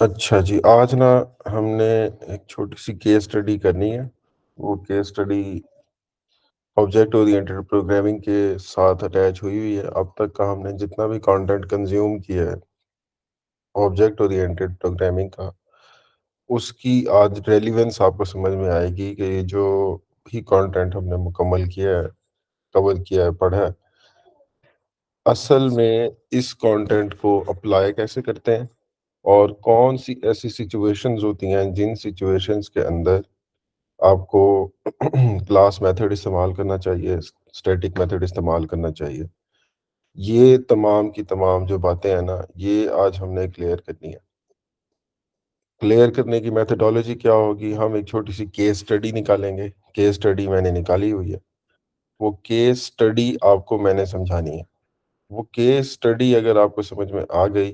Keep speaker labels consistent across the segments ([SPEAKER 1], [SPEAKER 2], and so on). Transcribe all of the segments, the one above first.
[SPEAKER 1] अच्छा जी, आज ना हमने एक छोटी-सी केस स्टडी करनी है। वो case study object oriented programming के साथ अटैच हुई हुई है। अब तक का हमने जितना भी कंटेंट कंज़्यूम किया है ऑब्जेक्ट ओरिएंटेड प्रोग्रामिंग का, उसकी आज रेलेवेंस आपको समझ में आएगी कि जो भी कंटेंट हमने मुकम्मल किया है, कवर किया है, पढ़ा है, असल में इस कंटेंट को अप्लाई कैसे करते हैं और कौन-सी ऐसी सिचुएशंस होती हैं जिन सिचुएशंस के अंदर आपको क्लास मेथड इस्तेमाल करना चाहिए, स्टैटिक मेथड इस्तेमाल करना चाहिए। ये तमाम की तमाम जो बातें हैं ना, ये आज हमने क्लियर करनी है। क्लियर करने की मेथोडोलॉजी क्या होगी, हम एक छोटी-सी केस स्टडी निकालेंगे। केस स्टडी मैंने निकाली हुई है। वो केस स्टडी आपको मैंने समझानी है। वो केस स्टडी अगर आपको समझ में आ गई,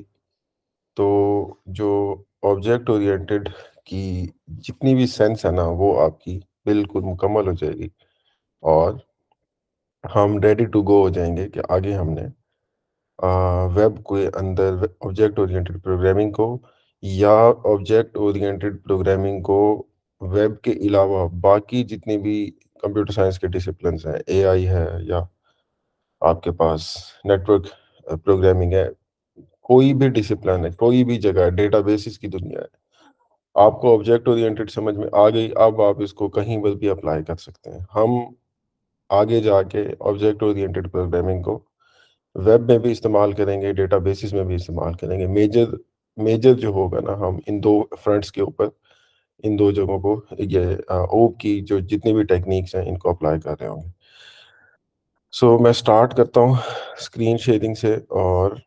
[SPEAKER 1] तो जो ऑब्जेक्ट ओरिएंटेड की जितनी भी सेंस है ना, वो आपकी बिल्कुल मुकम्मल हो जाएगी और हम रेडी टू गो हो जाएँगे कि आगे हमने वेब के अंदर ऑब्जेक्ट ओरिएंटेड प्रोग्रामिंग को या ऑब्जेक्ट ओरिएंटेड प्रोग्रामिंग को वेब के अलावा बाकी जितने भी कंप्यूटर साइंस के डिसिप्लिन्स हैं, एआई है या आपके पास नेटवर्क प्रोग्रामिंग है, कोई भी डिसिप्लिन है, कोई भी जगह है, डेटाबेसेस की दुनिया है। आपको ऑब्जेक्ट ओरिएंटेड समझ में आ गई, अब आप इसको कहीं पर भी अप्लाई कर सकते हैं। हम आगे जाके ऑब्जेक्ट ओरिएंटेड प्रोग्रामिंग को वेब में भी इस्तेमाल करेंगे, डेटाबेसेस में भी इस्तेमाल करेंगे। मेजर मेजर जो होगा ना, हम इन 2 फ्रंट्स के ऊपर, इन 2 जगहों को ये ओप की जो जितनी भी टेक्निक्स हैं, इनको अप्लाई कर रहे होंगे। सो मैं स्टार्ट करता हूँ स्क्रीन शेयरिंग से और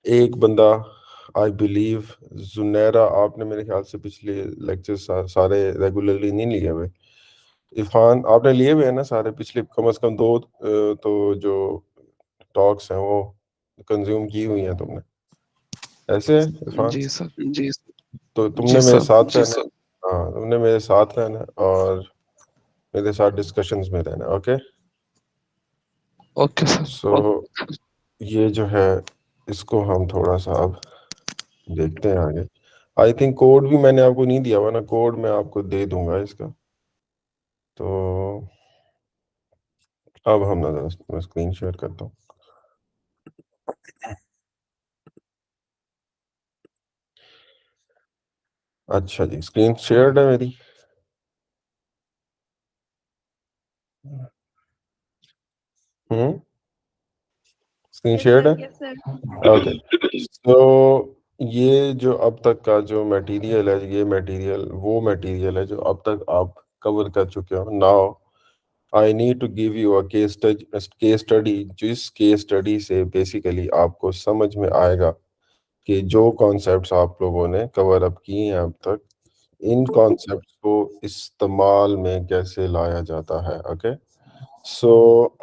[SPEAKER 1] एक बंदा आई बिलीव ज़ुनैरा, आपने मेरे ख़्याल से पिछले लेक्चर सारे रेगुलरली नहीं लिए हुए। इरफ़ान, आपने लिए हुए हैं ना सारे पिछले कम से कम 2 तो जो टॉक्स हैं वो कंज़्यूम की हुई हैं तुमने, ऐसे है इरफ़ान?
[SPEAKER 2] जी सर।
[SPEAKER 1] तो
[SPEAKER 2] जी
[SPEAKER 1] तुमने मेरे
[SPEAKER 2] सर।
[SPEAKER 1] साथ रहना है। हाँ, तुमने मेरे साथ रहना है और मेरे साथ डिस्कशंस में रहना है, ओके?
[SPEAKER 2] Okay sir.
[SPEAKER 1] सो ये जो है, इसको हम थोड़ा-सा अब देखते हैं आगे। आई थिंक कोड भी मैंने आपको नहीं दिया हुआ ना, कोड मैं आपको दे दूँगा इसका। तो अब हम ना ज़रा मैं स्क्रीन शेयर करता हूँ। अच्छा जी, स्क्रीन शेयर्ड है मेरी? हुँ, स्क्रीन
[SPEAKER 3] यस
[SPEAKER 1] शेयर्ड
[SPEAKER 3] सर,
[SPEAKER 1] है?
[SPEAKER 3] Yes sir.
[SPEAKER 1] ओके। तो ये जो अब तक का जो मटेरियल है, ये मटेरियल वो मटेरियल है जो अब तक आप कवर कर चुके हो। Now I need to give you a case study, जिस केस स्टडी से बेसिकली आपको समझ में आएगा कि जो कॉन्सेप्ट्स आप लोगों ने कवर अप किए हैं अब तक, इन कॉन्सेप्ट्स को इस्तेमाल में कैसे लाया जाता है, ओके? सो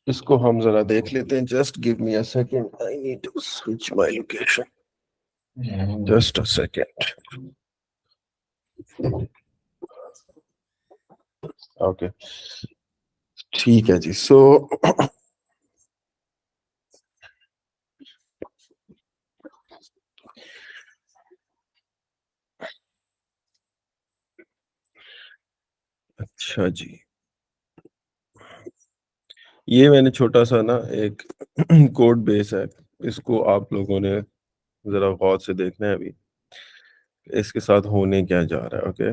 [SPEAKER 1] इसको हम ज़रा देख लेते हैं। Just give me a second, I need to switch my location. Just a second. Okay, ठीक है जी। सो अच्छा जी, ये मैंने छोटा-सा ना एक कोड बेस है, इसको आप लोगों ने ज़रा गौर से देखना है अभी, इसके साथ होने क्या जा रहा है, ओके?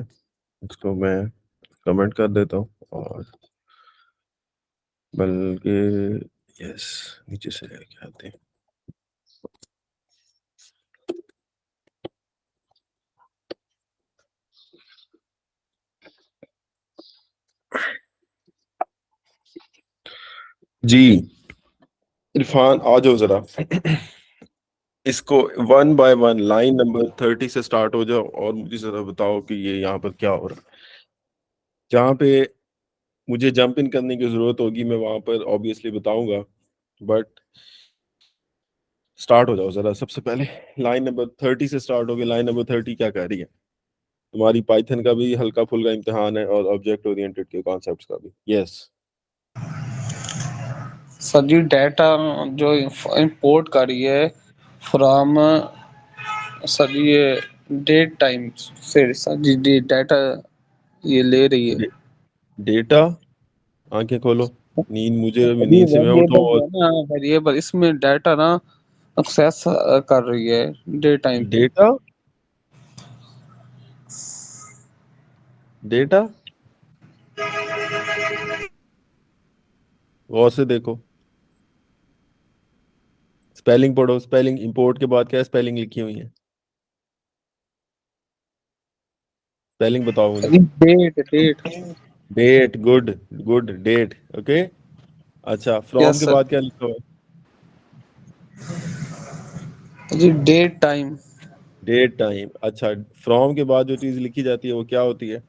[SPEAKER 1] इसको मैं कमेंट कर देता हूँ और बल्कि यस, नीचे से लेके आते हैं। जी, इरफान आ जाओ ज़रा। इसको one by one line number 30 से स्टार्ट हो जाओ और मुझे ज़रा बताओ कि ये यहाँ पर क्या हो रहा है? जहाँ पे मुझे जंप इन करने की ज़रूरत होगी, मैं वहाँ पर ऑब्वियसली बताऊँगा, बट स्टार्ट हो जाओ ज़रा। सबसे पहले लाइन नंबर 30 से स्टार्ट होके लाइन नंबर 30 क्या कह रही है? तुम्हारी पाइथन का भी हल्का-फुल्का इम्तिहान है और ऑब्जेक्ट ओरिएंटेड के कॉन्सेप्ट्स का भी। यस।
[SPEAKER 2] सर जी डाटा जो इंपोर्ट करी है फ्रॉम सर ये डेट टाइम से सर जी डाटा ये ले रही है।
[SPEAKER 1] डे, डेटा, आंखें खोलो, नींद मुझे
[SPEAKER 2] अभी
[SPEAKER 1] नींद से मैं उठूं
[SPEAKER 2] वेरिएबल
[SPEAKER 1] और
[SPEAKER 2] है ना, वेरिएबल इसमें डाटा ना एक्सेस कर रही है डे टाइम पे।
[SPEAKER 1] डेटा, डेटा, गौर से देखो, स्पेलिंग पढ़ो, स्पेलिंग इंपोर्ट के बाद क्या स्पेलिंग लिखी हुई है, स्पेलिंग बताओ मुझे।
[SPEAKER 2] Date date.
[SPEAKER 1] Date, good, good, date, okay. अच्छा, फ्रॉम
[SPEAKER 2] यस
[SPEAKER 1] के
[SPEAKER 2] सर
[SPEAKER 1] बाद क्या लिखा हुआ है?
[SPEAKER 2] जी डेट टाइम।
[SPEAKER 1] Date time. अच्छा, फ्रॉम के बाद जो चीज लिखी जाती है वो क्या होती है?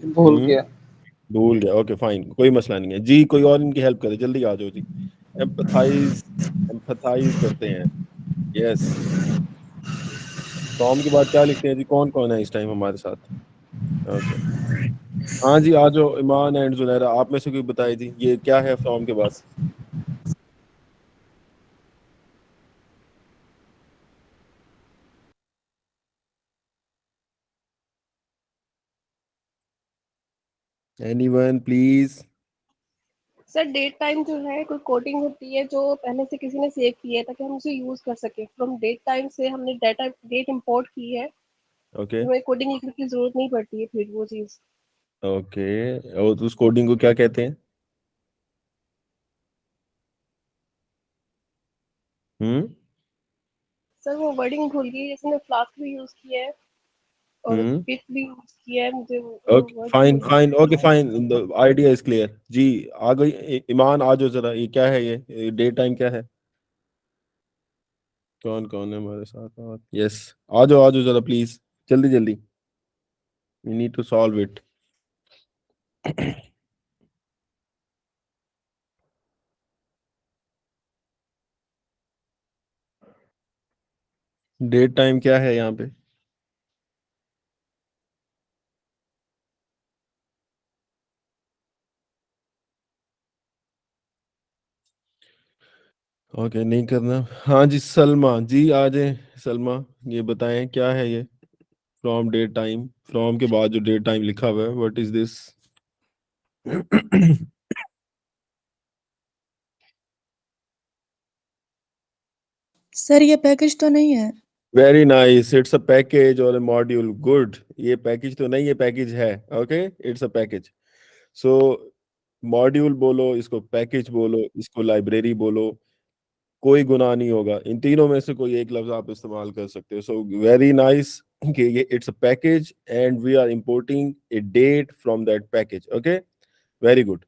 [SPEAKER 2] भूल
[SPEAKER 1] हम्म,
[SPEAKER 2] गया।
[SPEAKER 1] भूल गया, ओके फाइन, कोई मसला नहीं है जी। कोई और इनकी हेल्प करे, जल्दी आ जाओ जी। एम्पथाइज, एम्पथाइज करते हैं, यस। फ्रॉम के बाद क्या लिखते हैं जी? कौन कौन है इस टाइम हमारे साथ? ओके, हाँ जी, आ जाओ, ईमान एंड जुनैरा, आप में से कोई बताए जी ये क्या है फ्रॉम के बाद? Anyone please?
[SPEAKER 3] Sir date time जो है कोई कोडिंग होती है जो पहले से किसी ने सेव की है ताकि हम उसे यूज कर सके। फ्रॉम डेट टाइम से हमने डेटा डेट इंपोर्ट की है,
[SPEAKER 1] ओके,
[SPEAKER 3] हमें कोडिंग लिखने की जरूरत नहीं पड़ती है फिर वो चीज।
[SPEAKER 1] ओके, और उस कोडिंग को क्या कहते हैं? हम्म,
[SPEAKER 3] सर वो वर्डिंग भूल गई, जैसे मैंने फ्लास्क भी यूज किया है और
[SPEAKER 1] हम्म,
[SPEAKER 3] बिट भी यूज किया है, मुझे वो
[SPEAKER 1] ओके
[SPEAKER 3] वर्ड
[SPEAKER 1] फाइन,
[SPEAKER 3] भूल
[SPEAKER 1] फाइन, ओके
[SPEAKER 3] गई।
[SPEAKER 1] Fine, the idea is clear जी। आ गई ईमान, आ जाओ जरा, ये क्या है? ये डे टाइम क्या है? कौन कौन है हमारे साथ? और यस, आ जाओ जरा प्लीज, जल्दी जल्दी, we need to solve it. Date time क्या है यहाँ पे? ओके, नहीं करना। हाँ जी, सलमा जी आ जाए। सलमा, ये बताएं क्या है ये फ्रॉम डेट टाइम? फ्रॉम के बाद जो डेट टाइम लिखा हुआ है, व्हाट इज दिस?
[SPEAKER 4] सर ये पैकेज तो नहीं है।
[SPEAKER 1] Very nice, it's a package और अ मॉड्यूल, गुड। ये पैकेज तो नहीं, ये पैकेज है, okay, it's a package. So module बोलो इसको, पैकेज बोलो इसको, लाइब्रेरी बोलो, कोई गुनाह नहीं होगा। इन तीनों में से कोई एक लफ्ज आप इस्तेमाल कर सकते हो। सो वेरी नाइस कि ये it's a package and we are importing a date from that package, okay, very good.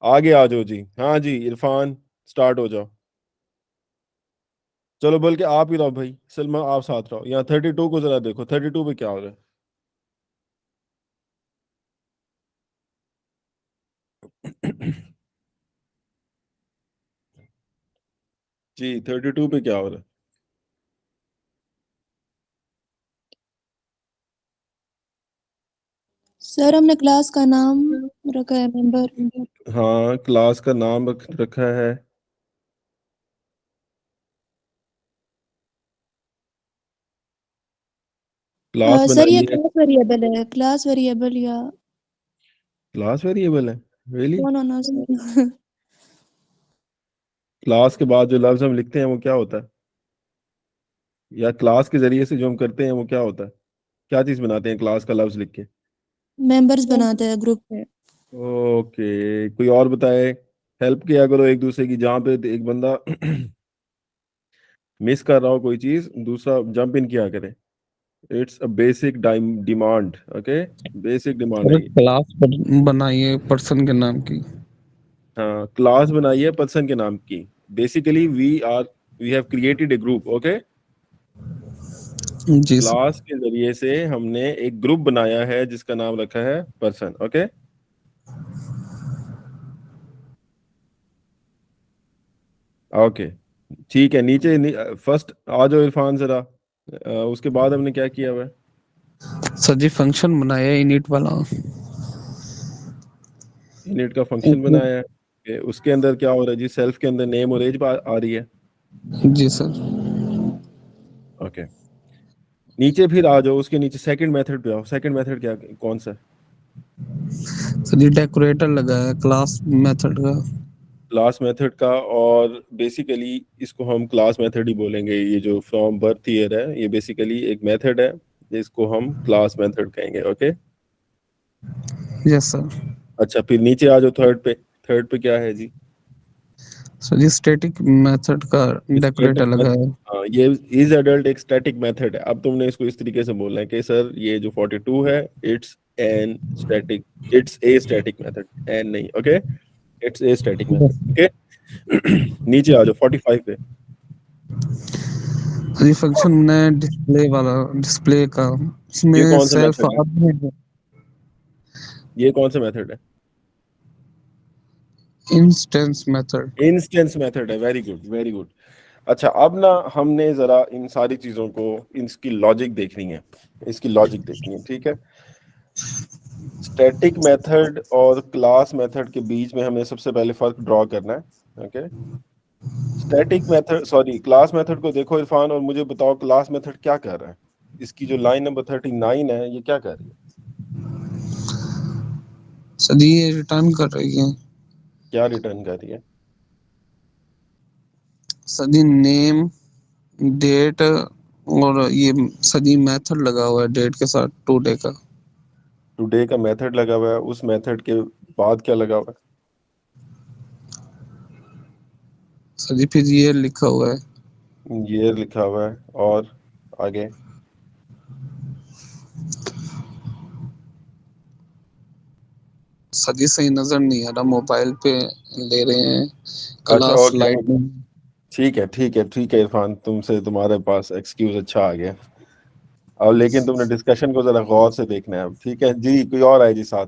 [SPEAKER 1] आगे आ जाओ जी। हाँ जी, इरफान, स्टार्ट हो जाओ। चलो बल्कि आप ही रहो भाई, सलमा आप साथ रहो। यहाँ 32 को जरा देखो, 32 पे क्या हो रहा है? जी 32 पे क्या हो रहा
[SPEAKER 4] सर हमने क्लास का नाम रखा है मेंबर।
[SPEAKER 1] है? हाँ, क्लास का नाम रखा है। क्लास
[SPEAKER 4] सर ये
[SPEAKER 1] बनाई है।
[SPEAKER 4] क्लास वेरिएबल है, क्लास वेरिएबल या
[SPEAKER 1] क्लास वेरिएबल है, रियली?
[SPEAKER 4] कौन होना सर?
[SPEAKER 1] क्लास के बाद जो लफ्ज हम लिखते हैं वो क्या होता है? या क्लास के जरिए से जो हम करते हैं वो क्या होता है? क्या चीज बनाते हैं क्लास का लफ्ज लिख के?
[SPEAKER 4] मेंबर्स बनाते हैं ग्रुप में।
[SPEAKER 1] ओके, कोई और बताए? हेल्प किया करो एक दूसरे की, जहाँ पे एक बंदा मिस कर रहा हो कोई चीज, दूसरा जंप इन किया करे। It's a basic demand, okay, basic demand
[SPEAKER 2] sir
[SPEAKER 1] है ये।
[SPEAKER 2] क्लास बनाइए पर्सन के नाम की।
[SPEAKER 1] हाँ, क्लास बनाई है पर्सन के नाम की। Basically we have created a group, okay.
[SPEAKER 2] जी सर।
[SPEAKER 1] क्लास के जरिए से हमने एक ग्रुप बनाया है जिसका नाम रखा है पर्सन, ओके। ओके, ठीक है, नीचे फर्स्ट आ जाओ इरफान जरा। उसके बाद हमने क्या किया हुआ है?
[SPEAKER 2] सर जी फंक्शन बनाया है इनिट वाला।
[SPEAKER 1] इनिट का फंक्शन बनाया है, उसके अंदर क्या हो रहा है जी? सेल्फ के अंदर नेम और एज आ रही है।
[SPEAKER 2] जी सर।
[SPEAKER 1] ओके, नीचे फिर आ जाओ, उसके नीचे सेकंड मेथड पे आओ। सेकंड मेथड क्या, कौन सा?
[SPEAKER 2] सर जी डेकोरेटर लगा है क्लास मेथड का।
[SPEAKER 1] क्लास मेथड का, और बेसिकली इसको हम क्लास मेथड ही बोलेंगे। ये जो फ्रॉम बर्थ ईयर है, ये बेसिकली एक मेथड है जिसको हम क्लास मेथड कहेंगे। Okay,
[SPEAKER 2] yes sir.
[SPEAKER 1] अच्छा फिर नीचे आ जाओ थर्ड पे। थर्ड पे क्या है जी?
[SPEAKER 2] सर जी स्टैटिक मेथड का डेकोरेटर
[SPEAKER 1] स्टैटिक
[SPEAKER 2] लगा
[SPEAKER 1] मेथड।
[SPEAKER 2] है।
[SPEAKER 1] हाँ, ये इज एडल्ट एक स्टैटिक मेथड है। अब तुमने इसको इस तरीके से बोलना है कि सर ये जो 42 है, it's an static, it's a static method, an नहीं। Okay, it's a static method. Okay, नीचे आ जाओ 45 पे।
[SPEAKER 2] सर जी फंक्शन बनाया डिस्प्ले वाला, डिस्प्ले का।
[SPEAKER 1] ये
[SPEAKER 2] इसमें
[SPEAKER 1] कौन सा
[SPEAKER 2] सेल्फ
[SPEAKER 1] मेथड है?
[SPEAKER 2] आदमी
[SPEAKER 1] ये कौन सा मेथड है?
[SPEAKER 2] Instance method.
[SPEAKER 1] इंस्टेंस मेथड है। Very good, very good. अच्छा, अब ना हमने जरा इन सारी चीजों को, इसकी लॉजिक देखनी है, इसकी लॉजिक देखनी है। ठीक है, स्टैटिक मेथड और क्लास मेथड के बीच में हमें सबसे पहले फर्क ड्रॉ करना है। Okay, static method, sorry class method को देखो इरफान, और मुझे बताओ क्लास मेथड क्या कर रहा है। इसकी जो लाइन नंबर 39 है, ये क्या कर रही है?
[SPEAKER 2] सर जी ये रिटर्न कर रही है।
[SPEAKER 1] क्या रिटर्न कर रही है?
[SPEAKER 2] सर जी नेम, डेट, और ये सर जी मेथड लगा हुआ है डेट के साथ टुडे का।
[SPEAKER 1] टुडे का मेथड लगा हुआ है, उस मेथड के बाद क्या लगा हुआ
[SPEAKER 2] सर जी फिर ये लिखा हुआ है।
[SPEAKER 1] है? ये लिखा हुआ है, और आगे?
[SPEAKER 2] सर जी सही नजर नहीं आ रहा, मोबाइल पे ले रहे हैं
[SPEAKER 1] अच्छा,
[SPEAKER 2] क्लास
[SPEAKER 1] ओके
[SPEAKER 2] लाइट
[SPEAKER 1] ओके,
[SPEAKER 2] में।
[SPEAKER 1] ठीक है ठीक है ठीक है इरफान, तुमसे तुम्हारे पास एक्सक्यूज अच्छा आ गया। अब लेकिन तुमने डिस्कशन को जरा गौर से देखना है अब। ठीक है जी, कोई और आए जी साथ?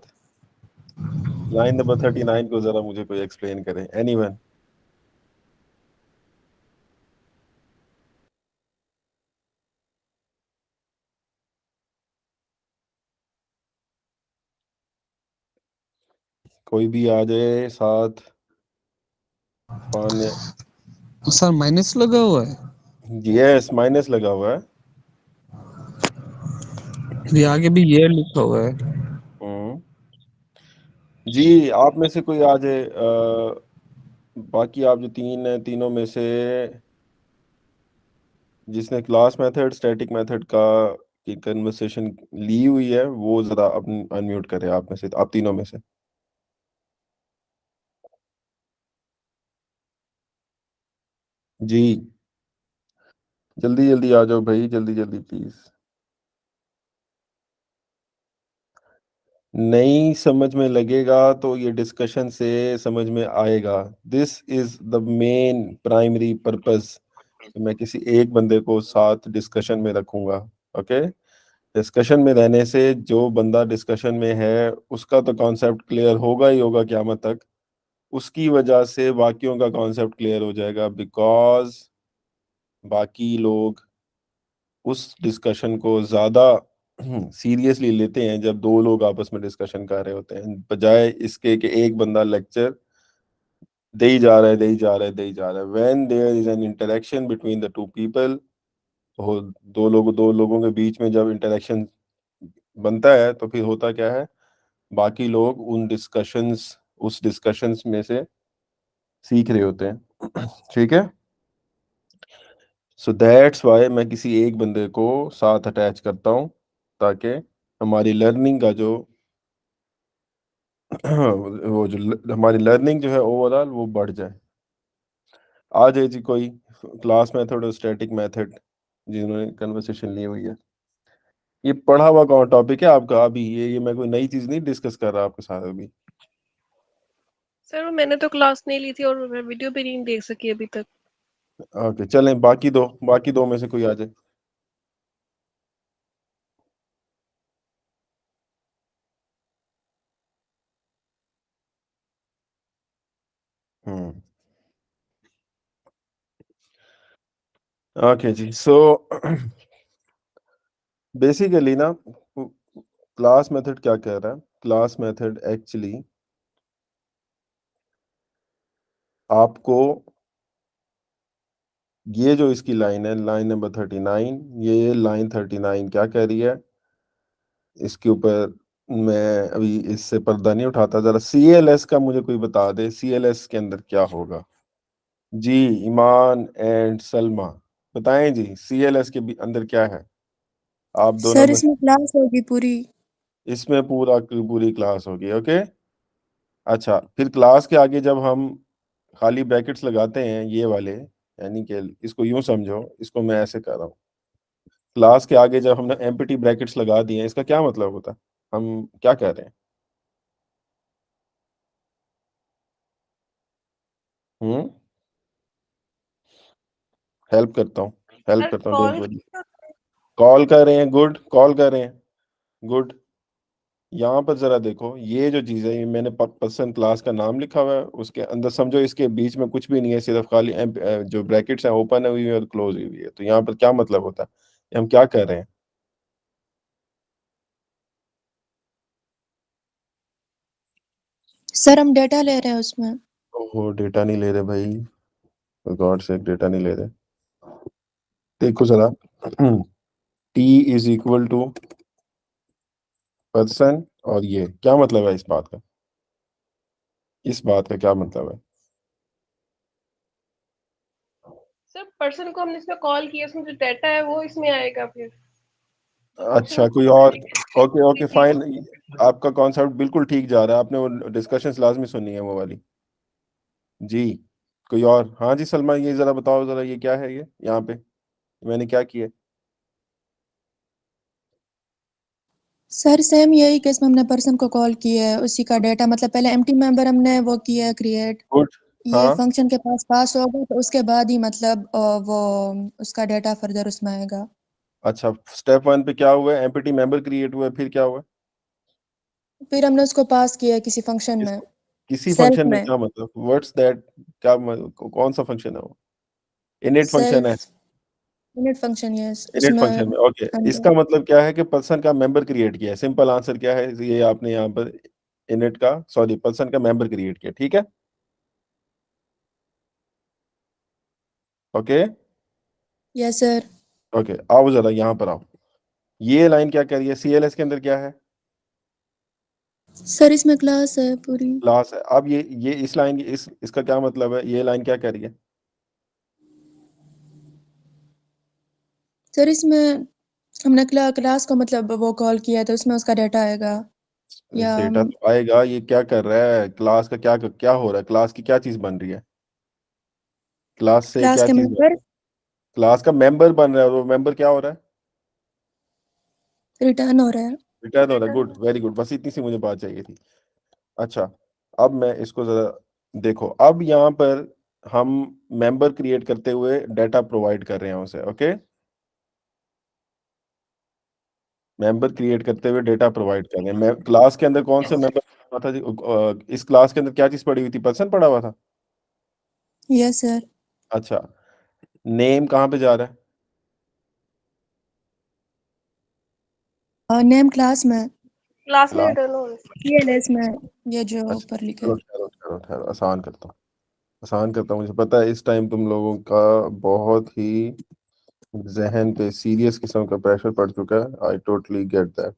[SPEAKER 1] लाइन नंबर 39 को जरा मुझे कोई एक्सप्लेन करे, एनीवन? कोई भी आ जाए साथ। इरफान,
[SPEAKER 2] सर माइनस लगा हुआ है।
[SPEAKER 1] यस, माइनस लगा हुआ है।
[SPEAKER 2] ये आगे भी ये लिखा हुआ है।
[SPEAKER 1] हम्म, जी आप में से कोई आ जाए। बाकी आप जो तीन है, तीनों में से जिसने क्लास मेथड स्टैटिक मेथड का की कन्वर्सेशन ली हुई है, वो जरा अपनी अनम्यूट करे, आप में से, आप तीनों में से। जी, जल्दी जल्दी आ जाओ भाई, जल्दी जल्दी प्लीज। नहीं समझ में लगेगा तो ये डिस्कशन से समझ में आएगा। This is the main primary purpose. मैं किसी एक बंदे को साथ डिस्कशन में रखूंगा। ओके, डिस्कशन में रहने से जो बंदा डिस्कशन में है उसका तो कॉन्सेप्ट क्लियर होगा ही होगा क़यामत तक। उसकी वजह से बाकियों का कॉन्सेप्ट क्लियर हो जाएगा, बिकॉज बाकी लोग उस डिस्कशन को ज्यादा सीरियसली लेते हैं जब दो लोग आपस में डिस्कशन कर रहे होते हैं, बजाय इसके कि एक बंदा लेक्चर दे ही जा रहा है, दे ही जा रहा है, दे ही जा रहा है। When there is an interaction between the two people, हो दो लोगों के बीच में जब इंटरेक्शन बनता है, तो फिर होता क्या है, बाकी लोग उस डिस्कशंस में से सीख रहे होते हैं। ठीक है, सो दैट्स वाई मैं किसी एक बंदे को साथ अटैच करता हूँ, ताकि हमारी लर्निंग का जो हमारी लर्निंग जो है ओवरऑल वो बढ़ जाए। आ जाए जी कोई, क्लास मेथड और स्टैटिक मेथड जिन्होंने कन्वर्सेशन ली हुई है। ये पढ़ा हुआ कौन टॉपिक है आपका अभी? ये मैं कोई नई चीज नहीं डिस्कस कर रहा आपके साथ अभी।
[SPEAKER 3] सर मैंने तो क्लास नहीं ली थी और मैं वीडियो भी नहीं देख सकी अभी तक।
[SPEAKER 1] ओके, चलें, बाकी दो में से कोई आ जाए। हम्म, ओके जी। सो बेसिकली ना क्लास मेथड क्या कह रहा है? क्लास मेथड एक्चुअली आपको ये जो इसकी लाइन है, लाइन नंबर 39, ये लाइन 39 क्या कह रही है? इसके ऊपर मैं अभी इससे पर्दा नहीं उठाता, जरा CLS का मुझे कोई बता दे, CLS के अंदर क्या होगा? जी, ईमान एंड सलमा बताएं जी, CLS के अंदर क्या है? आप दोनों
[SPEAKER 4] सर
[SPEAKER 1] में
[SPEAKER 4] इसमें क्लास होगी पूरी।
[SPEAKER 1] इसमें पूरा की पूरी क्लास होगी। ओके, अच्छा, फिर क्लास के आगे जब हम खाली ब्रैकेट्स लगाते हैं ये वाले, यानी कि इसको यूं समझो, इसको मैं ऐसे कर रहा हूँ, क्लास के आगे जब हमने एम्प्टी ब्रैकेट्स लगा दिए हैं, इसका क्या मतलब होता है? हम क्या कह रहे हैं? हम्म हेल्प करता हूँ, हेल्प
[SPEAKER 3] सर
[SPEAKER 1] करता हूँ, डोंट
[SPEAKER 3] कॉल
[SPEAKER 1] वरी। कॉल कर रहे हैं, गुड, कॉल कर रहे हैं, गुड। यहाँ पर जरा देखो, ये जो चीज़ है, ये मैंने पर्सन क्लास का नाम लिखा हुआ है, उसके अंदर समझो इसके बीच में कुछ भी नहीं है, सिर्फ खाली जो ब्रैकेट्स हैं ओपन हुई है और क्लोज हुई है। तो यहाँ पर क्या मतलब होता है? ये हम क्या कर रहे हैं?
[SPEAKER 4] सर हम डेटा ले रहे हैं उसमें।
[SPEAKER 1] ओहो, डेटा नहीं ले रहे भाई, गॉड से डेटा नहीं ले रहे। देखो जरा, T=, पर्सन, और ये क्या मतलब है? इस बात का, इस बात का क्या मतलब है?
[SPEAKER 3] सर पर्सन को हमने इसमें कॉल किया, उसमें जो डाटा है वो इसमें आएगा फिर। तो
[SPEAKER 1] अच्छा,
[SPEAKER 3] फंक्शन
[SPEAKER 1] कोई और? ओके ओके फाइन, आपका कॉन्सेप्ट बिल्कुल ठीक जा रहा है, आपने वो डिस्कशंस लाजमी सुनी है वो वाली। जी, कोई और? हाँ जी सलमा, ये जरा बताओ जरा, ये क्या है? ये यहाँ पे मैंने क्या किया?
[SPEAKER 4] सर सेम यही केस में हमने पर्सन को कॉल किया है, उसी का डेटा मतलब पहले एम्प्टी मेंबर हमने वो किया है क्रिएट।
[SPEAKER 1] गुड।
[SPEAKER 4] ये
[SPEAKER 1] हाँ,
[SPEAKER 4] फंक्शन के पास होगा तो उसके बाद ही मतलब वो उसका डेटा फर्दर उसमें आएगा।
[SPEAKER 1] अच्छा, स्टेप 1 पे क्या हुआ है? एम्प्टी मेंबर क्रिएट हुआ है, फिर क्या हुआ?
[SPEAKER 4] फिर हमने उसको पास किया है किसी फंक्शन में,
[SPEAKER 1] किसको? किसी
[SPEAKER 4] सेल्फ
[SPEAKER 1] फंक्शन में?
[SPEAKER 4] में।
[SPEAKER 1] क्या मतलब, व्हाट्स दैट? क्या कौन सा फंक्शन है वो? इनिट फंक्शन है?
[SPEAKER 4] Self init function, yes
[SPEAKER 1] init
[SPEAKER 4] उसमें
[SPEAKER 1] फंक्शन में, ओके।
[SPEAKER 4] हमने।
[SPEAKER 1] इसका मतलब क्या है कि पर्सन का मेंबर क्रिएट किया है, सिंपल आंसर क्या है? ये आपने यहाँ पर इनिट का, सॉरी, पर्सन का मेंबर क्रिएट किया, ठीक है। Okay
[SPEAKER 4] yes sir.
[SPEAKER 1] ओके, आओ जरा यहाँ पर आओ, ये लाइन क्या कह रही है? CLS के अंदर क्या है?
[SPEAKER 4] सर इसमें क्लास है पूरी।
[SPEAKER 1] क्लास है। अब ये इस लाइन की, इसका क्या मतलब है? ये लाइन क्या कह रही है?
[SPEAKER 4] सर इसमें हमने क्लास को मतलब वो कॉल किया तो उसमें उसका डेटा आएगा। या
[SPEAKER 1] डेटा तो आएगा, ये क्या कर रहा है? क्लास का क्या क्या हो रहा है? क्लास की क्या चीज बन रही है? क्लास से
[SPEAKER 4] क्लास
[SPEAKER 1] क्या
[SPEAKER 4] के
[SPEAKER 1] चीज बन?
[SPEAKER 4] मेंबर
[SPEAKER 1] क्लास का मेंबर बन रहा है, और वो मेंबर क्या हो रहा है?
[SPEAKER 4] रिटर्न हो रहा है।
[SPEAKER 1] रिटर्न हो रहा है। गुड, वेरी गुड, बस इतनी सी मुझे बात चाहिए थी। अच्छा, अब मैं इसको जरा देखो, अब यहाँ पर हम मेंबर क्रिएट करते हुए डाटा प्रोवाइड कर रहे हैं उसे। ओके, मेंबर क्रिएट करते हुए डेटा प्रोवाइड कर रहे हैं। मैं क्लास के अंदर कौन से मेंबर था जी? इस क्लास के अंदर क्या चीज पड़ी हुई थी? पर्सन पड़ा हुआ था।
[SPEAKER 4] Yes sir.
[SPEAKER 1] अच्छा, नेम कहाँ पे जा रहा है?
[SPEAKER 4] नेम क्लास में,
[SPEAKER 3] क्लास में
[SPEAKER 1] क्लास,
[SPEAKER 3] रिटर्न हो।
[SPEAKER 4] सीएलएस में, ये जो
[SPEAKER 1] अच्छा,
[SPEAKER 4] ऊपर लिखा
[SPEAKER 1] चलो
[SPEAKER 4] है।
[SPEAKER 1] ठहरो ठहरो ठहरो, आसान करता हूँ, आसान करता हूँ। मुझे पता है इस टाइम तुम लोगों का बहुत ही जहन पे सीरियस किस्म का प्रेशर पड़ चुका है, I totally get that.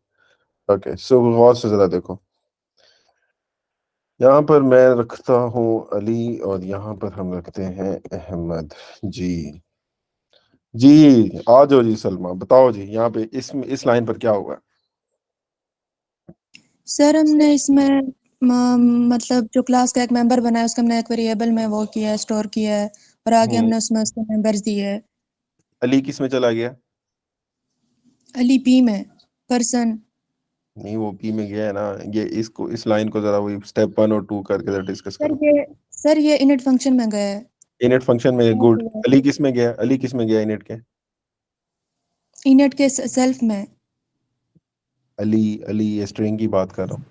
[SPEAKER 1] Okay, so गौर से जरा देखो, यहाँ पर मैं रखता हूँ अली, और यहाँ पर हम रखते हैं अहमद। जी जी, आ जाओ जी सलमा, बताओ जी, यहाँ पे इस लाइन पर क्या हुआ?
[SPEAKER 4] सर हमने इसमें मतलब जो क्लास का एक मेंबर बनाया उसका हमने एक वेरिएबल में वो किया है, स्टोर किया है, और आगे
[SPEAKER 1] हम्म,
[SPEAKER 4] हमने उसमें उसके मेंबर्स दिए है।
[SPEAKER 1] अली किस में चला गया?
[SPEAKER 4] अली पी में, पर्सन।
[SPEAKER 1] नहीं, वो पी में गया है ना। ये इसको, इस लाइन को जरा वही स्टेप 1 और 2 करके जरा डिस्कस
[SPEAKER 4] सर
[SPEAKER 1] करो।
[SPEAKER 4] ये सर ये इनिट फंक्शन में गया है।
[SPEAKER 1] इनिट फंक्शन में, गुड। अली किस में गया? अली किस में गया इनिट के?
[SPEAKER 4] इनिट के सेल्फ में।
[SPEAKER 1] अली, अली ये स्ट्रिंग की बात कर रहा हूँ,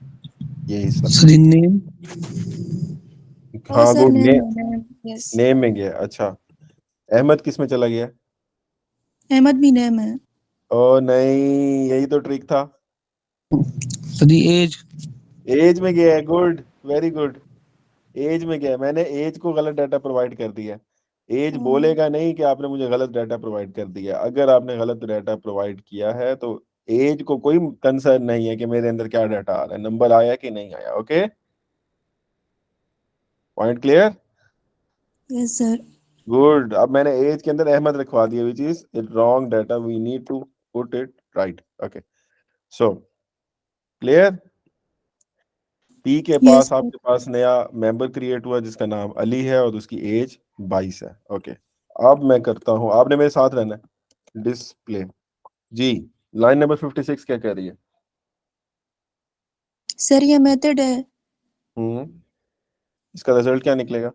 [SPEAKER 1] ये हिस्सा।
[SPEAKER 2] Sir name.
[SPEAKER 4] ओ
[SPEAKER 1] हाँ
[SPEAKER 4] sir
[SPEAKER 1] good,
[SPEAKER 4] name, yes.
[SPEAKER 1] Name में गया। अच्छा, अहमद किस में चला गया?
[SPEAKER 4] अहमद भी नेम है।
[SPEAKER 1] ओ नहीं, यही तो ट्रिक था।
[SPEAKER 2] सर जी एज
[SPEAKER 1] एज में गया है, गुड, वेरी गुड, एज में गया है। मैंने एज को गलत डाटा प्रोवाइड कर दिया। एज बोलेगा नहीं कि आपने मुझे गलत डाटा प्रोवाइड कर दिया। अगर आपने गलत डाटा प्रोवाइड किया है तो एज को कोई कंसर्न नहीं है कि मेरे अंदर क्या डाटा आ रहा है, नंबर आया कि नहीं आया। Okay, point clear,
[SPEAKER 4] yes sir.
[SPEAKER 1] Good. अब मैंने एज के अंदर अहमद रखवा दिया, which is it wrong data, we need to put it right. Okay, so clear. P के
[SPEAKER 4] यस
[SPEAKER 1] पास
[SPEAKER 4] सर।
[SPEAKER 1] आपके पास नया मेंबर क्रिएट हुआ जिसका नाम अली है और उसकी एज 22 है। ओके, अब मैं करता हूं, आपने मेरे साथ रहना है। डिस्प्ले जी, लाइन नंबर 56 क्या कह रही है?
[SPEAKER 4] सर ये मेथड है।
[SPEAKER 1] हम्म, इसका रिजल्ट क्या निकलेगा?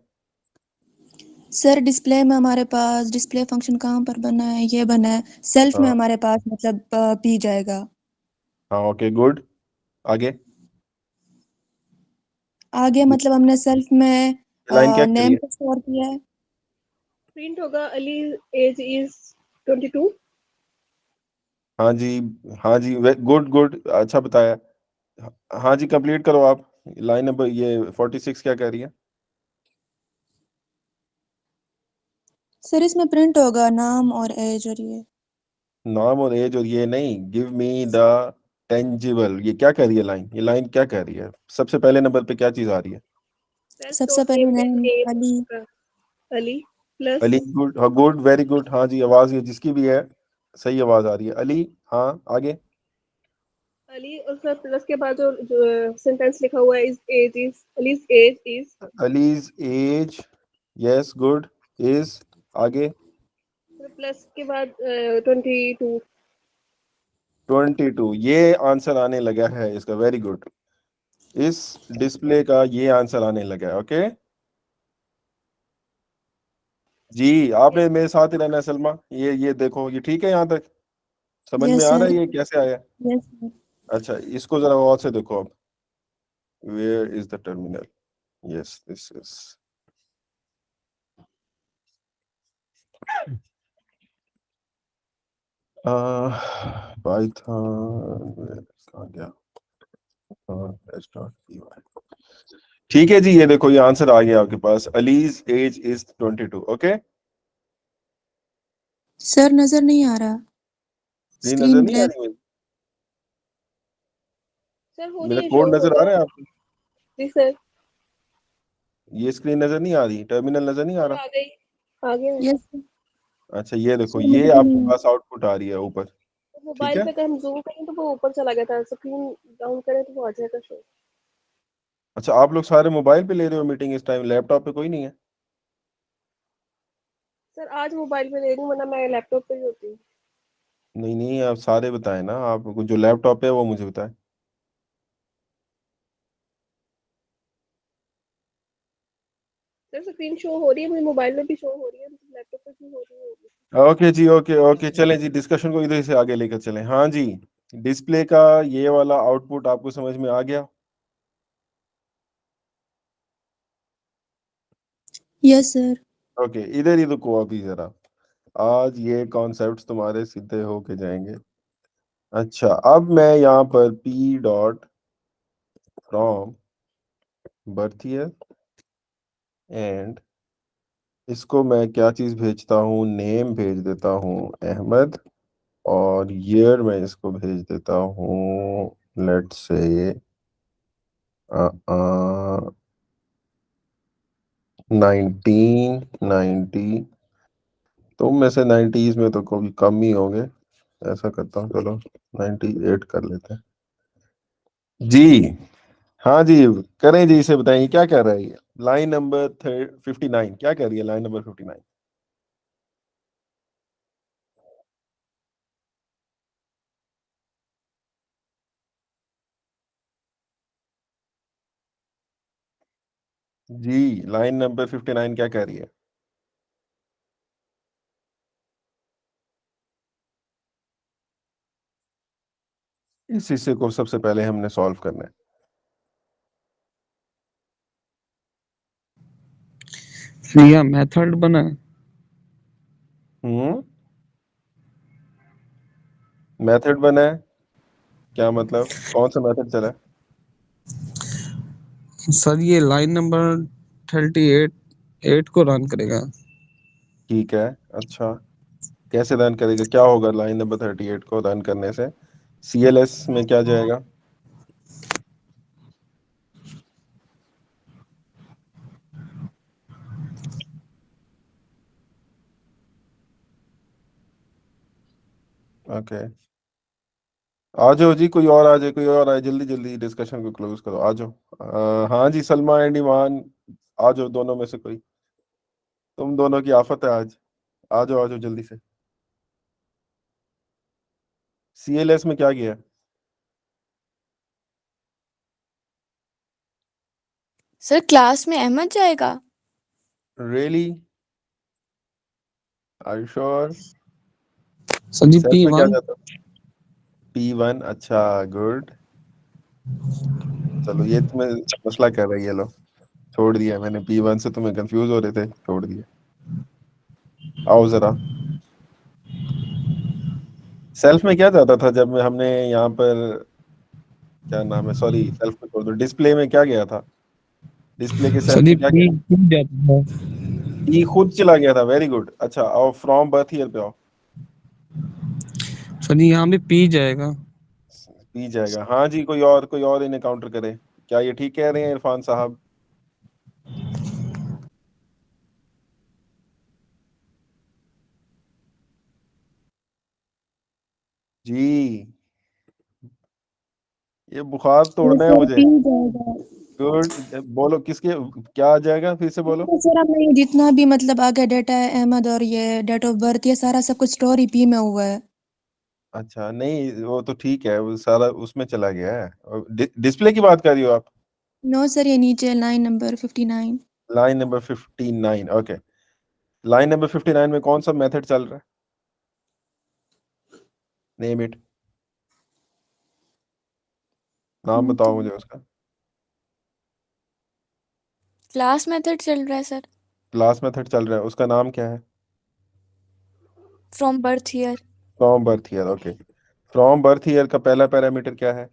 [SPEAKER 4] सर डिस्प्ले में हमारे पास डिस्प्ले फंक्शन कहाँ पर बना है, ये बना है सेल्फ में
[SPEAKER 1] हाँ
[SPEAKER 4] हमारे पास, मतलब पी जाएगा।
[SPEAKER 1] हाँ, ओके गुड, आगे।
[SPEAKER 4] आगे मतलब हमने सेल्फ में
[SPEAKER 1] लाइन क्या कह रही
[SPEAKER 4] नेम
[SPEAKER 1] है?
[SPEAKER 4] को स्टोर किया है।
[SPEAKER 3] प्रिंट होगा अली एज इज 22।
[SPEAKER 1] हाँ जी, हाँ जी, गुड गुड, अच्छा बताया। हाँ जी, कंप्लीट करो आप। लाइन नंबर ये 46 क्या कह रही है?
[SPEAKER 4] सर इसमें प्रिंट होगा नाम और एज और ये।
[SPEAKER 1] नाम और एज और ये नहीं, गिव मी द टेंजिबल, ये क्या कह रही है लाइन? ये लाइन क्या कह रही है? सबसे पहले नंबर पे क्या चीज आ रही है?
[SPEAKER 3] सेल्फ
[SPEAKER 4] सबसे
[SPEAKER 3] डॉट
[SPEAKER 4] पहले
[SPEAKER 3] नेम पे
[SPEAKER 4] name Ali.
[SPEAKER 3] Name Ali plus
[SPEAKER 1] Ali, good, हाँ गुड, वेरी गुड। हाँ जी, आवाज ये जिसकी भी है सही आवाज आ रही है। अली, हाँ आगे।
[SPEAKER 3] अली और फिर प्लस के बाद जो सेंटेंस लिखा हुआ है is age is Ali's age is,
[SPEAKER 1] Ali's age, yes good, is, आगे।
[SPEAKER 3] फिर प्लस के बाद 22।
[SPEAKER 1] 22, ये आंसर आने लगा है इसका, वेरी गुड। इस डिस्प्ले का ये आंसर आने लगा है। ओके जी, आपने मेरे साथ ही रहना है सलमा। ये देखो, ये ठीक है यहाँ तक? समझ में
[SPEAKER 4] यस
[SPEAKER 1] आ रहा
[SPEAKER 4] सर।
[SPEAKER 1] है ये कैसे आया?
[SPEAKER 4] Yes sir.
[SPEAKER 1] अच्छा, इसको जरा गौर से देखो अब। Where is the terminal? Yes, this is Python, कहाँ गया? ठीक है जी, ये देखो ये आंसर आ गया आपके पास। Ali's age is 22। Okay,
[SPEAKER 4] sir नजर नहीं आ रहा,
[SPEAKER 1] स्क्रीन नजर
[SPEAKER 4] स्क्रीन
[SPEAKER 1] नहीं आ
[SPEAKER 4] ब्लैक।
[SPEAKER 1] रही मुझे?
[SPEAKER 3] सर हो रही
[SPEAKER 1] मेरा
[SPEAKER 3] है, शो
[SPEAKER 1] कोड
[SPEAKER 3] हो
[SPEAKER 1] नजर
[SPEAKER 3] रहा
[SPEAKER 1] आ
[SPEAKER 3] है।
[SPEAKER 1] रहा है आपको?
[SPEAKER 3] जी सर।
[SPEAKER 1] ये स्क्रीन नजर नहीं आ रही, टर्मिनल नजर नहीं आ
[SPEAKER 3] सर
[SPEAKER 1] रहा?
[SPEAKER 3] आ गई, आ गया।
[SPEAKER 4] Yes sir.
[SPEAKER 1] अच्छा, ये देखो
[SPEAKER 4] सर
[SPEAKER 1] ये
[SPEAKER 4] मुझे तो
[SPEAKER 1] आपके
[SPEAKER 4] नहीं।
[SPEAKER 1] पास आउटपुट आ रही है ऊपर। ठीक
[SPEAKER 3] मोबाइल
[SPEAKER 1] है।
[SPEAKER 3] पे अगर हम जूम करें तो वो ऊपर चला गया था, स्क्रीन डाउन करें तो वो आ जाएगा शो।
[SPEAKER 1] अच्छा, आप लोग सारे मोबाइल पे ले रहे हो मीटिंग इस टाइम, लैपटॉप पे कोई नहीं है?
[SPEAKER 3] सर आज मोबाइल पे ले रही हूँ, वरना मैं लैपटॉप पे ही होती हूँ।
[SPEAKER 1] नहीं नहीं, आप सारे बताएं ना, आप जो लैपटॉप है वो मुझे बताएं।
[SPEAKER 3] सर स्क्रीन शो हो रही है, मुझे मोबाइल में भी शो हो रही है, लैपटॉप पे भी हो रही होगी।
[SPEAKER 1] ओके जी, ओके ओके, चलें जी, डिस्कशन को इधर से आगे लेकर चलें। हाँ जी, डिस्प्ले का ये वाला आउटपुट आपको समझ में आ गया?
[SPEAKER 4] Yes sir.
[SPEAKER 1] ओके, इधर ही रुको अभी जरा, आज ये कॉन्सेप्ट्स तुम्हारे सीधे होके जाएंगे। अच्छा, अब मैं यहाँ पर p dot from birth year and इसको मैं क्या चीज भेजता हूँ, नेम भेज देता हूँ अहमद, और ईयर मैं इसको भेज देता हूँ लेट्स से 1990। तुम में से 90s में तो कोई कम ही होंगे, ऐसा करता हूँ, चलो 98 कर लेते हैं जी। हाँ जी, करें जी, इसे बताइए क्या कह रहा है ये। लाइन नंबर 59 क्या कह रही है? Line number 59। जी, लाइन नंबर 59 क्या कह रही है? इस हिस्से को सबसे पहले हमने सॉल्व करना है।
[SPEAKER 2] भैया मेथड बना है।
[SPEAKER 1] मेथड बना है, क्या मतलब, कौन सा मेथड चला है?
[SPEAKER 2] सर ये लाइन नंबर 38 को रन करेगा।
[SPEAKER 1] ठीक है, अच्छा, कैसे रन करेगा, क्या होगा लाइन नंबर 38 को रन करने से? CLS में क्या जाएगा? ओके, आ जाओ जी, कोई और आ जाए, कोई और आए, जल्दी जल्दी डिस्कशन को क्लोज करो, आ जाओ। हाँ जी, सलमा एंड ईमान, आ जाओ, दोनों में से कोई, तुम दोनों की आफत है आज, आ जाओ जल्दी से। CLS में क्या किया?
[SPEAKER 5] सर क्लास में अहमद जाएगा।
[SPEAKER 1] Really, are you sure?
[SPEAKER 2] Sir जी
[SPEAKER 1] सेल्फ में क्या
[SPEAKER 2] P1।
[SPEAKER 1] जाता? P1, अच्छा, गुड। चलो, ये तुम्हें मसला कर रही है, लो, छोड़ दिया मैंने, P1 से तुम्हें कंफ्यूज हो रहे थे, छोड़ दिया। आओ जरा, सेल्फ में क्या जाता था जब हमने यहाँ पर, क्या नाम है, सॉरी, सेल्फ को छोड़ दो, डिस्प्ले में क्या गया था? डिस्प्ले के
[SPEAKER 2] सर
[SPEAKER 1] सेल्फ
[SPEAKER 2] जी
[SPEAKER 1] में क्या
[SPEAKER 2] P
[SPEAKER 1] गया?
[SPEAKER 2] जाता है।
[SPEAKER 1] ई खुद चला गया था, वेरी गुड, अच्छा, आओ फ्रॉम बर्थ ईयर पे आओ।
[SPEAKER 2] सर जी यहाँ भी P जाएगा।
[SPEAKER 1] पी जाएगा, हाँ जी, कोई और इन्हें काउंटर करे, क्या ये ठीक कह रहे हैं इरफान साहब? जी, ये बुखार तोड़ना है
[SPEAKER 4] सर
[SPEAKER 1] मुझे।
[SPEAKER 4] पी जाएगा।
[SPEAKER 1] गुड, बोलो किसके, क्या आ जाएगा, फिर से बोलो।
[SPEAKER 4] सर अब नहीं, जितना भी मतलब आगे डाटा है अहमद और ये डेट ऑफ बर्थ, ये सारा सब कुछ स्टोर ही पी में हुआ है।
[SPEAKER 1] अच्छा, नहीं वो तो ठीक है, वो सारा उसमें चला गया है, डिस्प्ले की बात कर रही हो आप?
[SPEAKER 4] नो सर, ये नीचे line number 59।
[SPEAKER 1] Line number 59, okay. Line number 59 में कौन सा मेथड चल रहा है? नेम इट, नाम बताओ मुझे उसका।
[SPEAKER 5] क्लास मेथड चल रहा है सर।
[SPEAKER 1] क्लास मेथड चल रहा है, उसका नाम क्या है?
[SPEAKER 5] From birth year.
[SPEAKER 1] From birth year, okay. From birth year का पहला पैरामीटर क्या है?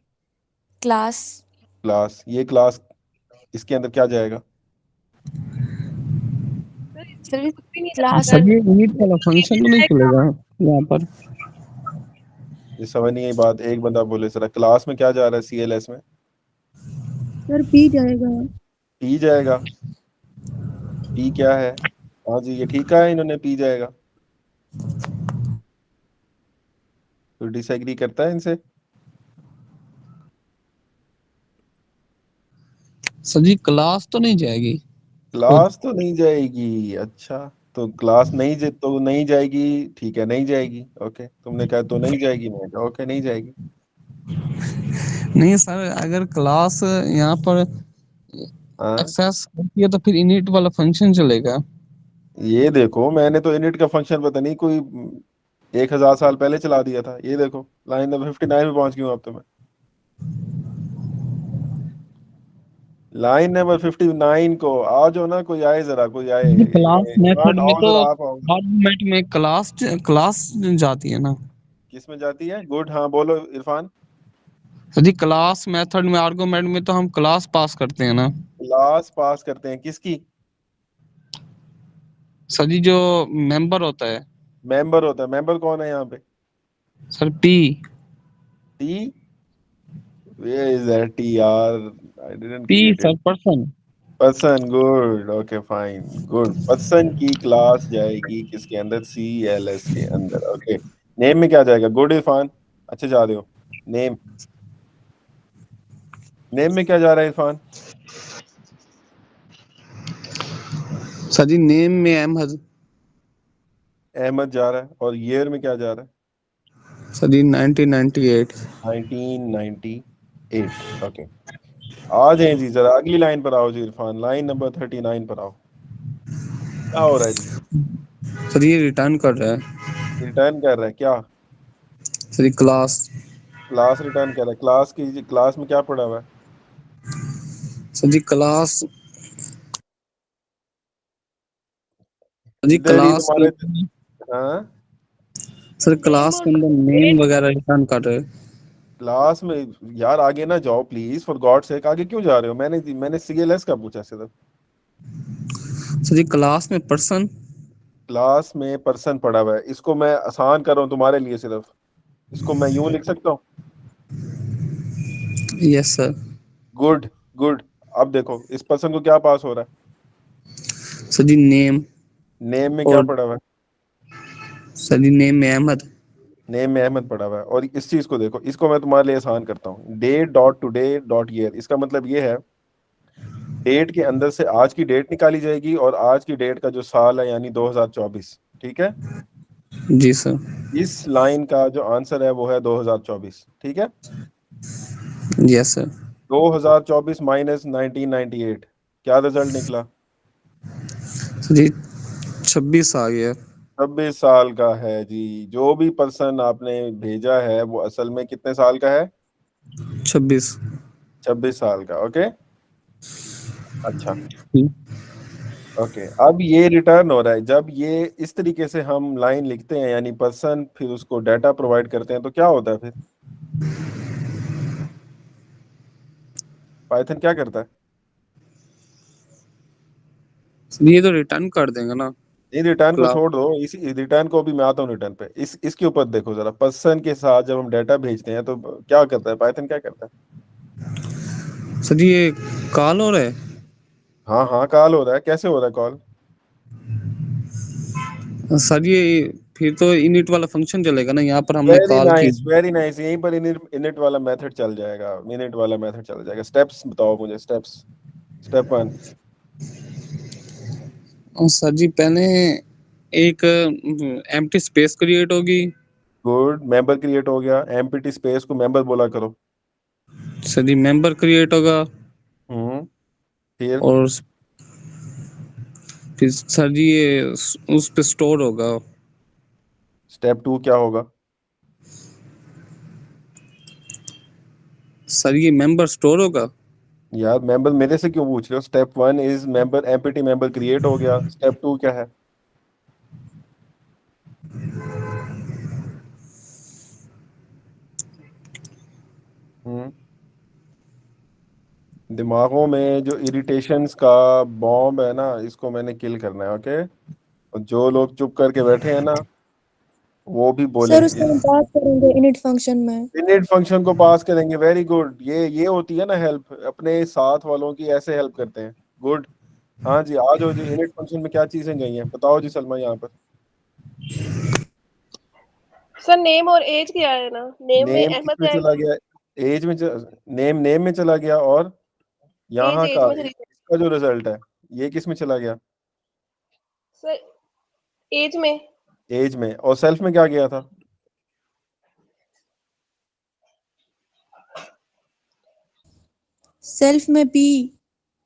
[SPEAKER 5] क्लास।
[SPEAKER 1] क्लास, ये क्लास, इसके अंदर क्या जाएगा?
[SPEAKER 3] सर इसमें
[SPEAKER 5] सर
[SPEAKER 3] तो कुछ भी नहीं
[SPEAKER 5] क्लास।
[SPEAKER 3] जाएगा।
[SPEAKER 2] सर ये इनिट वाला फंक्शन तो नहीं चलेगा यहाँ पर।
[SPEAKER 1] ये समझ नहीं आई बात, एक बंदा बोले जरा, क्लास में क्या जा रहा है CLS में?
[SPEAKER 4] सर पी जाएगा।
[SPEAKER 1] पी जाएगा, पी क्या है? हाँ जी, ये ठीक है, इन्होंने पी जाएगा, तो डिसएग्री करता है इनसे?
[SPEAKER 2] सर जी क्लास तो नहीं जाएगी खुद।
[SPEAKER 1] क्लास तो नहीं जाएगी, अच्छा, तो क्लास नहीं तो नहीं जाएगी, ठीक है, नहीं जाएगी, ओके, तुमने कहा तो नहीं जाएगी, मैं कहा ओके, नहीं जाएगी।
[SPEAKER 2] नहीं सर, अगर क्लास यहाँ पर
[SPEAKER 1] हाँ,
[SPEAKER 2] एक्सेस करती है तो फिर इनिट वाला फंक्शन चलेगा।
[SPEAKER 1] ये देखो, मैंने तो इनिट का फंक्शन पता नहीं कोई 1000 साल पहले चला दिया था, ये देखो लाइन नंबर 59 में पहुंच गया हूं अब तो मैं। लाइन नंबर 59 को आ जाओ ना, कोई आए जरा, कोई आए,
[SPEAKER 2] क्लास मेथड में
[SPEAKER 1] आओ
[SPEAKER 2] तो
[SPEAKER 1] जरा, आप आओ।
[SPEAKER 2] आर्गुमेंट में क्लास क्लास जाती है ना।
[SPEAKER 1] किस में जाती है, गुड, हाँ बोलो इरफान।
[SPEAKER 2] सर जी क्लास मेथड में आर्गुमेंट में तो हम क्लास पास करते हैं ना।
[SPEAKER 1] क्लास पास करते हैं किसकी?
[SPEAKER 2] सर जी जो मेंबर होता है।
[SPEAKER 1] मेंबर होता है, मेंबर कौन है यहाँ पे?
[SPEAKER 2] Sir P।
[SPEAKER 1] T, where is that T यार, I didn't
[SPEAKER 2] P
[SPEAKER 1] create
[SPEAKER 2] sir
[SPEAKER 1] it.
[SPEAKER 2] Person.
[SPEAKER 1] Person, good, okay fine, good, person की क्लास जाएगी किसके अंदर? CLS के अंदर, ओके। नेम में क्या जाएगा? गुड इरफान, अच्छे जा रहे हो। नेम, नेम में क्या जा रहा है इरफान?
[SPEAKER 2] सर जी नेम में अहमद।
[SPEAKER 1] अहमद जा रहा है, और ईयर में क्या जा रहा है?
[SPEAKER 2] सर जी 1998।
[SPEAKER 1] 1998, ओके। आ जाए जी, जरा अगली लाइन पर आओ जी इरफान, लाइन नंबर 39 पर आओ, क्या हो रहा है जी?
[SPEAKER 2] सर ये रिटर्न कर रहा है।
[SPEAKER 1] रिटर्न कर रहा है क्या?
[SPEAKER 2] सर जी क्लास।
[SPEAKER 1] क्लास रिटर्न कर रहा है, क्लास की, क्लास में क्या पड़ा हुआ है?
[SPEAKER 2] सर जी क्लास। सर जी
[SPEAKER 1] इधर ही
[SPEAKER 2] क्लास के
[SPEAKER 1] तुम्हारे,
[SPEAKER 2] अंदर।
[SPEAKER 1] हाँ,
[SPEAKER 2] सर
[SPEAKER 3] नेम
[SPEAKER 2] क्लास
[SPEAKER 3] और
[SPEAKER 2] के अंदर
[SPEAKER 3] डेट।
[SPEAKER 2] नेम वगैरह रिटर्न कर रहे हैं।
[SPEAKER 1] क्लास में यार आगे ना जाओ प्लीज, फॉर गॉड सेक, आगे क्यों जा रहे हो? मैंने सीएलएस का पूछा सिर्फ।
[SPEAKER 2] सर जी क्लास में पर्सन।
[SPEAKER 1] क्लास में पर्सन पढ़ा हुआ है, इसको मैं आसान कर रहा हूँ तुम्हारे लिए सिर्फ, इसको मैं यूं लिख सकता हूँ।
[SPEAKER 2] Yes sir.
[SPEAKER 1] Good good. अब देखो इस पर्सन को क्या पास हो रहा
[SPEAKER 2] सर जी नेम।
[SPEAKER 1] है? नेम में क्या
[SPEAKER 2] और
[SPEAKER 1] पढ़ा हुआ है?
[SPEAKER 2] सर जी नेम में अहमद।
[SPEAKER 1] नेम में अहमद पढ़ा हुआ है। और इस चीज को देखो, इसको मैं तुम्हारे लिए आसान करता हूँ, date dot today dot year. इसका मतलब ये है डेट के अंदर से आज की डेट निकाली जाएगी और आज की डेट का जो साल है यानी 2024। ठीक है,
[SPEAKER 2] जी सर।
[SPEAKER 1] इस लाइन का जो आंसर है वो है 2024। ठीक है,
[SPEAKER 2] यस सर।
[SPEAKER 1] 2024 माइनस 1998, क्या रिजल्ट निकला?
[SPEAKER 2] सर जी 26 आ गया।
[SPEAKER 1] 26 साल का है जी। जो भी पर्सन आपने भेजा है वो असल में कितने साल का है?
[SPEAKER 2] 26।
[SPEAKER 1] 26 साल का। ओके, अच्छा, ओके। अब ये रिटर्न हो रहा है, जब ये इस तरीके से हम लाइन लिखते हैं यानी पर्सन फिर उसको डाटा प्रोवाइड करते हैं तो क्या होता है फिर? पाइथन क्या करता है?
[SPEAKER 2] सर ये तो रिटर्न कर देंगे ना।
[SPEAKER 1] ये रिटर्न को
[SPEAKER 2] क्लास।
[SPEAKER 1] छोड़ दो, इसी रिटर्न को भी मैं आता हूँ रिटर्न पे। इसके ऊपर देखो जरा, पर्सन के साथ जब हम डाटा भेजते हैं तो क्या करता है पाइथन, क्या करता है?
[SPEAKER 2] सर जी ये कॉल हो रहा है।
[SPEAKER 1] हाँ हाँ, कॉल हो रहा है। कैसे हो रहा है कॉल?
[SPEAKER 2] सर ये फिर तो इनिट वाला फंक्शन चलेगा ना, यहाँ पर हमने
[SPEAKER 1] वेरी
[SPEAKER 2] कॉल की।
[SPEAKER 1] नाइस वेरी नाइस, यहीं पर इनिट वाला मेथड चल जाएगा, इनिट वाला मेथड चल जाएगा। स्टेप्स बताओ मुझे, स्टेप्स। स्टेप 1।
[SPEAKER 2] सर जी पहले एक एम्प्टी स्पेस क्रिएट होगी।
[SPEAKER 1] गुड, मेंबर क्रिएट हो गया। एम्प्टी स्पेस को मेंबर बोला करो।
[SPEAKER 2] सर जी मेंबर क्रिएट होगा।
[SPEAKER 1] फिर
[SPEAKER 2] और फिर सर जी ये उस पे स्टोर होगा।
[SPEAKER 1] स्टेप 2 क्या होगा?
[SPEAKER 2] सर ये मेंबर स्टोर होगा।
[SPEAKER 1] यार मेंबर मेरे से क्यों पूछ रहे हो? Step 1 is member, empty member create हो गया। स्टेप 2 क्या है? हम्म दिमागों में जो इरिटेशंस का बॉम्ब है ना, इसको मैंने किल करना है। ओके, और जो लोग चुप करके बैठे हैं ना वो भी बोले।
[SPEAKER 4] सर उसको हम बात करेंगे इनिट फंक्शन में।
[SPEAKER 1] इनिट फंक्शन को पास करेंगे। वेरी गुड, ये होती है ना हेल्प, अपने साथ वालों की ऐसे हेल्प करते हैं। गुड। हाँ जी, आ जाओ जी। इनिट फंक्शन में क्या चीजें गई हैं बताओ जी सलमा यहाँ पर।
[SPEAKER 3] सर नेम और एज क्या है ना, नेम में
[SPEAKER 1] नेम किस
[SPEAKER 3] अहमद
[SPEAKER 1] में चला
[SPEAKER 3] जाएगा।
[SPEAKER 1] गया? एज में नेम में चला गया। और
[SPEAKER 3] एज
[SPEAKER 1] यहाँ
[SPEAKER 3] एज
[SPEAKER 1] का
[SPEAKER 3] में चली जाएगी
[SPEAKER 1] इसका जो रिजल्ट है ये किस में चला गया?
[SPEAKER 3] सर, एज में।
[SPEAKER 1] एज में। और सेल्फ में क्या गया था?
[SPEAKER 4] सेल्फ में पी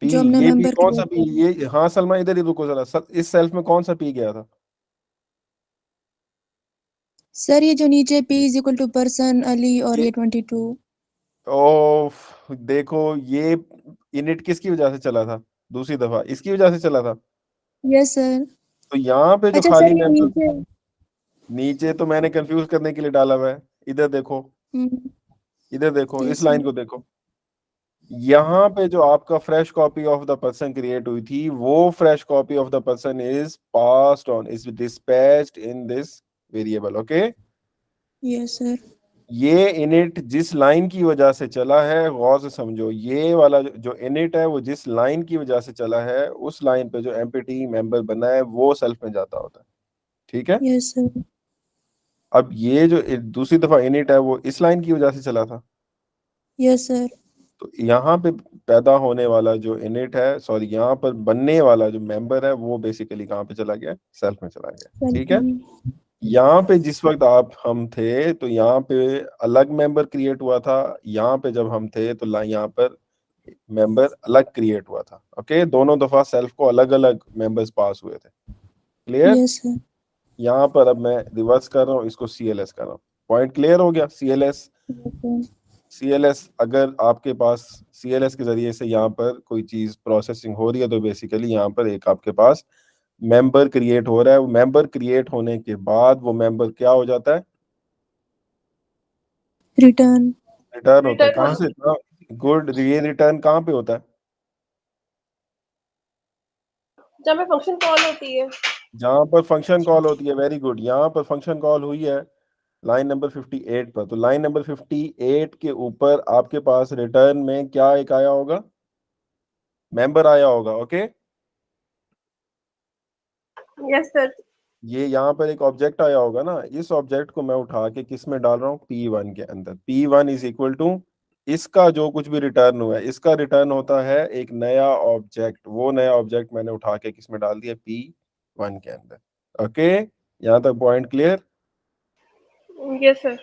[SPEAKER 1] पी।
[SPEAKER 4] जो हमने
[SPEAKER 1] ये पी
[SPEAKER 4] मेंबर
[SPEAKER 1] कौन सा
[SPEAKER 4] क्रिएट
[SPEAKER 1] पी?
[SPEAKER 4] किया।
[SPEAKER 1] ये हाँ सलमा इधर ही रुको जरा। इस सेल्फ में कौन सा पी गया था?
[SPEAKER 4] सर ये जो नीचे P is equal to person Ali और
[SPEAKER 1] ये
[SPEAKER 4] ये 22।
[SPEAKER 1] ओ देखो, ये इनिट किसकी वजह से चला था? दूसरी दफा इसकी वजह से चला था।
[SPEAKER 4] Yes sir.
[SPEAKER 1] तो यहाँ पे जो
[SPEAKER 4] अच्छा
[SPEAKER 1] खाली
[SPEAKER 4] सर ये
[SPEAKER 1] मेंबर,
[SPEAKER 4] नीचे।
[SPEAKER 1] नीचे तो मैंने कंफ्यूज करने के लिए डाला हुआ है। इधर देखो,
[SPEAKER 4] हम्म,
[SPEAKER 1] इधर देखो, इस
[SPEAKER 4] यस
[SPEAKER 1] लाइन
[SPEAKER 4] सर।
[SPEAKER 1] को देखो। यहाँ पे जो आपका fresh copy of the person create हुई थी वो fresh copy of the person is passed on, is dispatched in this variable. Okay,
[SPEAKER 4] yes sir.
[SPEAKER 1] ये इनिट जिस लाइन की वजह से चला है, गौर से समझो, ये वाला जो इनिट है वो जिस लाइन की वजह से चला है उस लाइन पे जो एम्प्टी मेंबर बना है वो सेल्फ में जाता होता है। ठीक है,
[SPEAKER 4] यस सर।
[SPEAKER 1] अब ये जो दूसरी दफा इनिट है वो इस लाइन की वजह से चला था।
[SPEAKER 4] Yes sir.
[SPEAKER 1] तो यहाँ पे पैदा होने वाला जो इनिट है, सॉरी यहाँ पर बनने वाला जो मेंबर है वो बेसिकली कहाँ पे चला गया? सेल्फ में चला गया। ठीक
[SPEAKER 4] सेल्फ
[SPEAKER 1] है,
[SPEAKER 4] में।
[SPEAKER 1] यहाँ पे जिस वक्त आप हम थे तो यहाँ पे अलग मेंबर क्रिएट हुआ था। यहाँ पे जब हम थे तो यहाँ पर मेंबर अलग क्रिएट हुआ था। ओके, दोनों दफा सेल्फ को अलग अलग मेंबर्स पास हुए थे। क्लियर?
[SPEAKER 4] Yes sir.
[SPEAKER 1] यहाँ पर अब मैं रिवर्स कर रहा हूँ, इसको सीएलएस कर रहा हूँ। पॉइंट क्लियर हो गया? CLS,
[SPEAKER 4] yes sir.
[SPEAKER 1] सीएलएस अगर आपके पास सीएलएस के जरिए से यहाँ पर कोई चीज प्रोसेसिंग हो रही है तो बेसिकली यहाँ पर एक आपके पास मेंबर क्रिएट हो रहा है। वो मेंबर क्रिएट होने के बाद वो मेंबर क्या हो जाता है?
[SPEAKER 4] रिटर्न।
[SPEAKER 1] रिटर्न होता है
[SPEAKER 3] रिटर्न
[SPEAKER 1] कहाँ से? गुड, ये रिटर्न कहाँ पे होता है?
[SPEAKER 3] जब में फंक्शन कॉल होती है।
[SPEAKER 1] जहाँ पर फंक्शन कॉल होती है, वेरी गुड, यहाँ पर फंक्शन कॉल हुई है लाइन नंबर 58 पर। तो लाइन नंबर 58 के ऊपर आपके पास रिटर्न में क्या एक आया होगा? मेंबर आया होगा। Okay,
[SPEAKER 3] yes sir.
[SPEAKER 1] ये यहाँ पर एक ऑब्जेक्ट आया होगा ना, इस ऑब्जेक्ट को मैं उठा के किस में डाल रहा हूँ? P1 के अंदर। P1 इज इक्वल टू इसका जो कुछ भी रिटर्न हुआ है, इसका रिटर्न होता है एक नया ऑब्जेक्ट। वो नया ऑब्जेक्ट मैंने उठा के किस में डाल दिया? P1 के अंदर। ओके, यहाँ तक पॉइंट क्लियर?
[SPEAKER 3] Yes sir.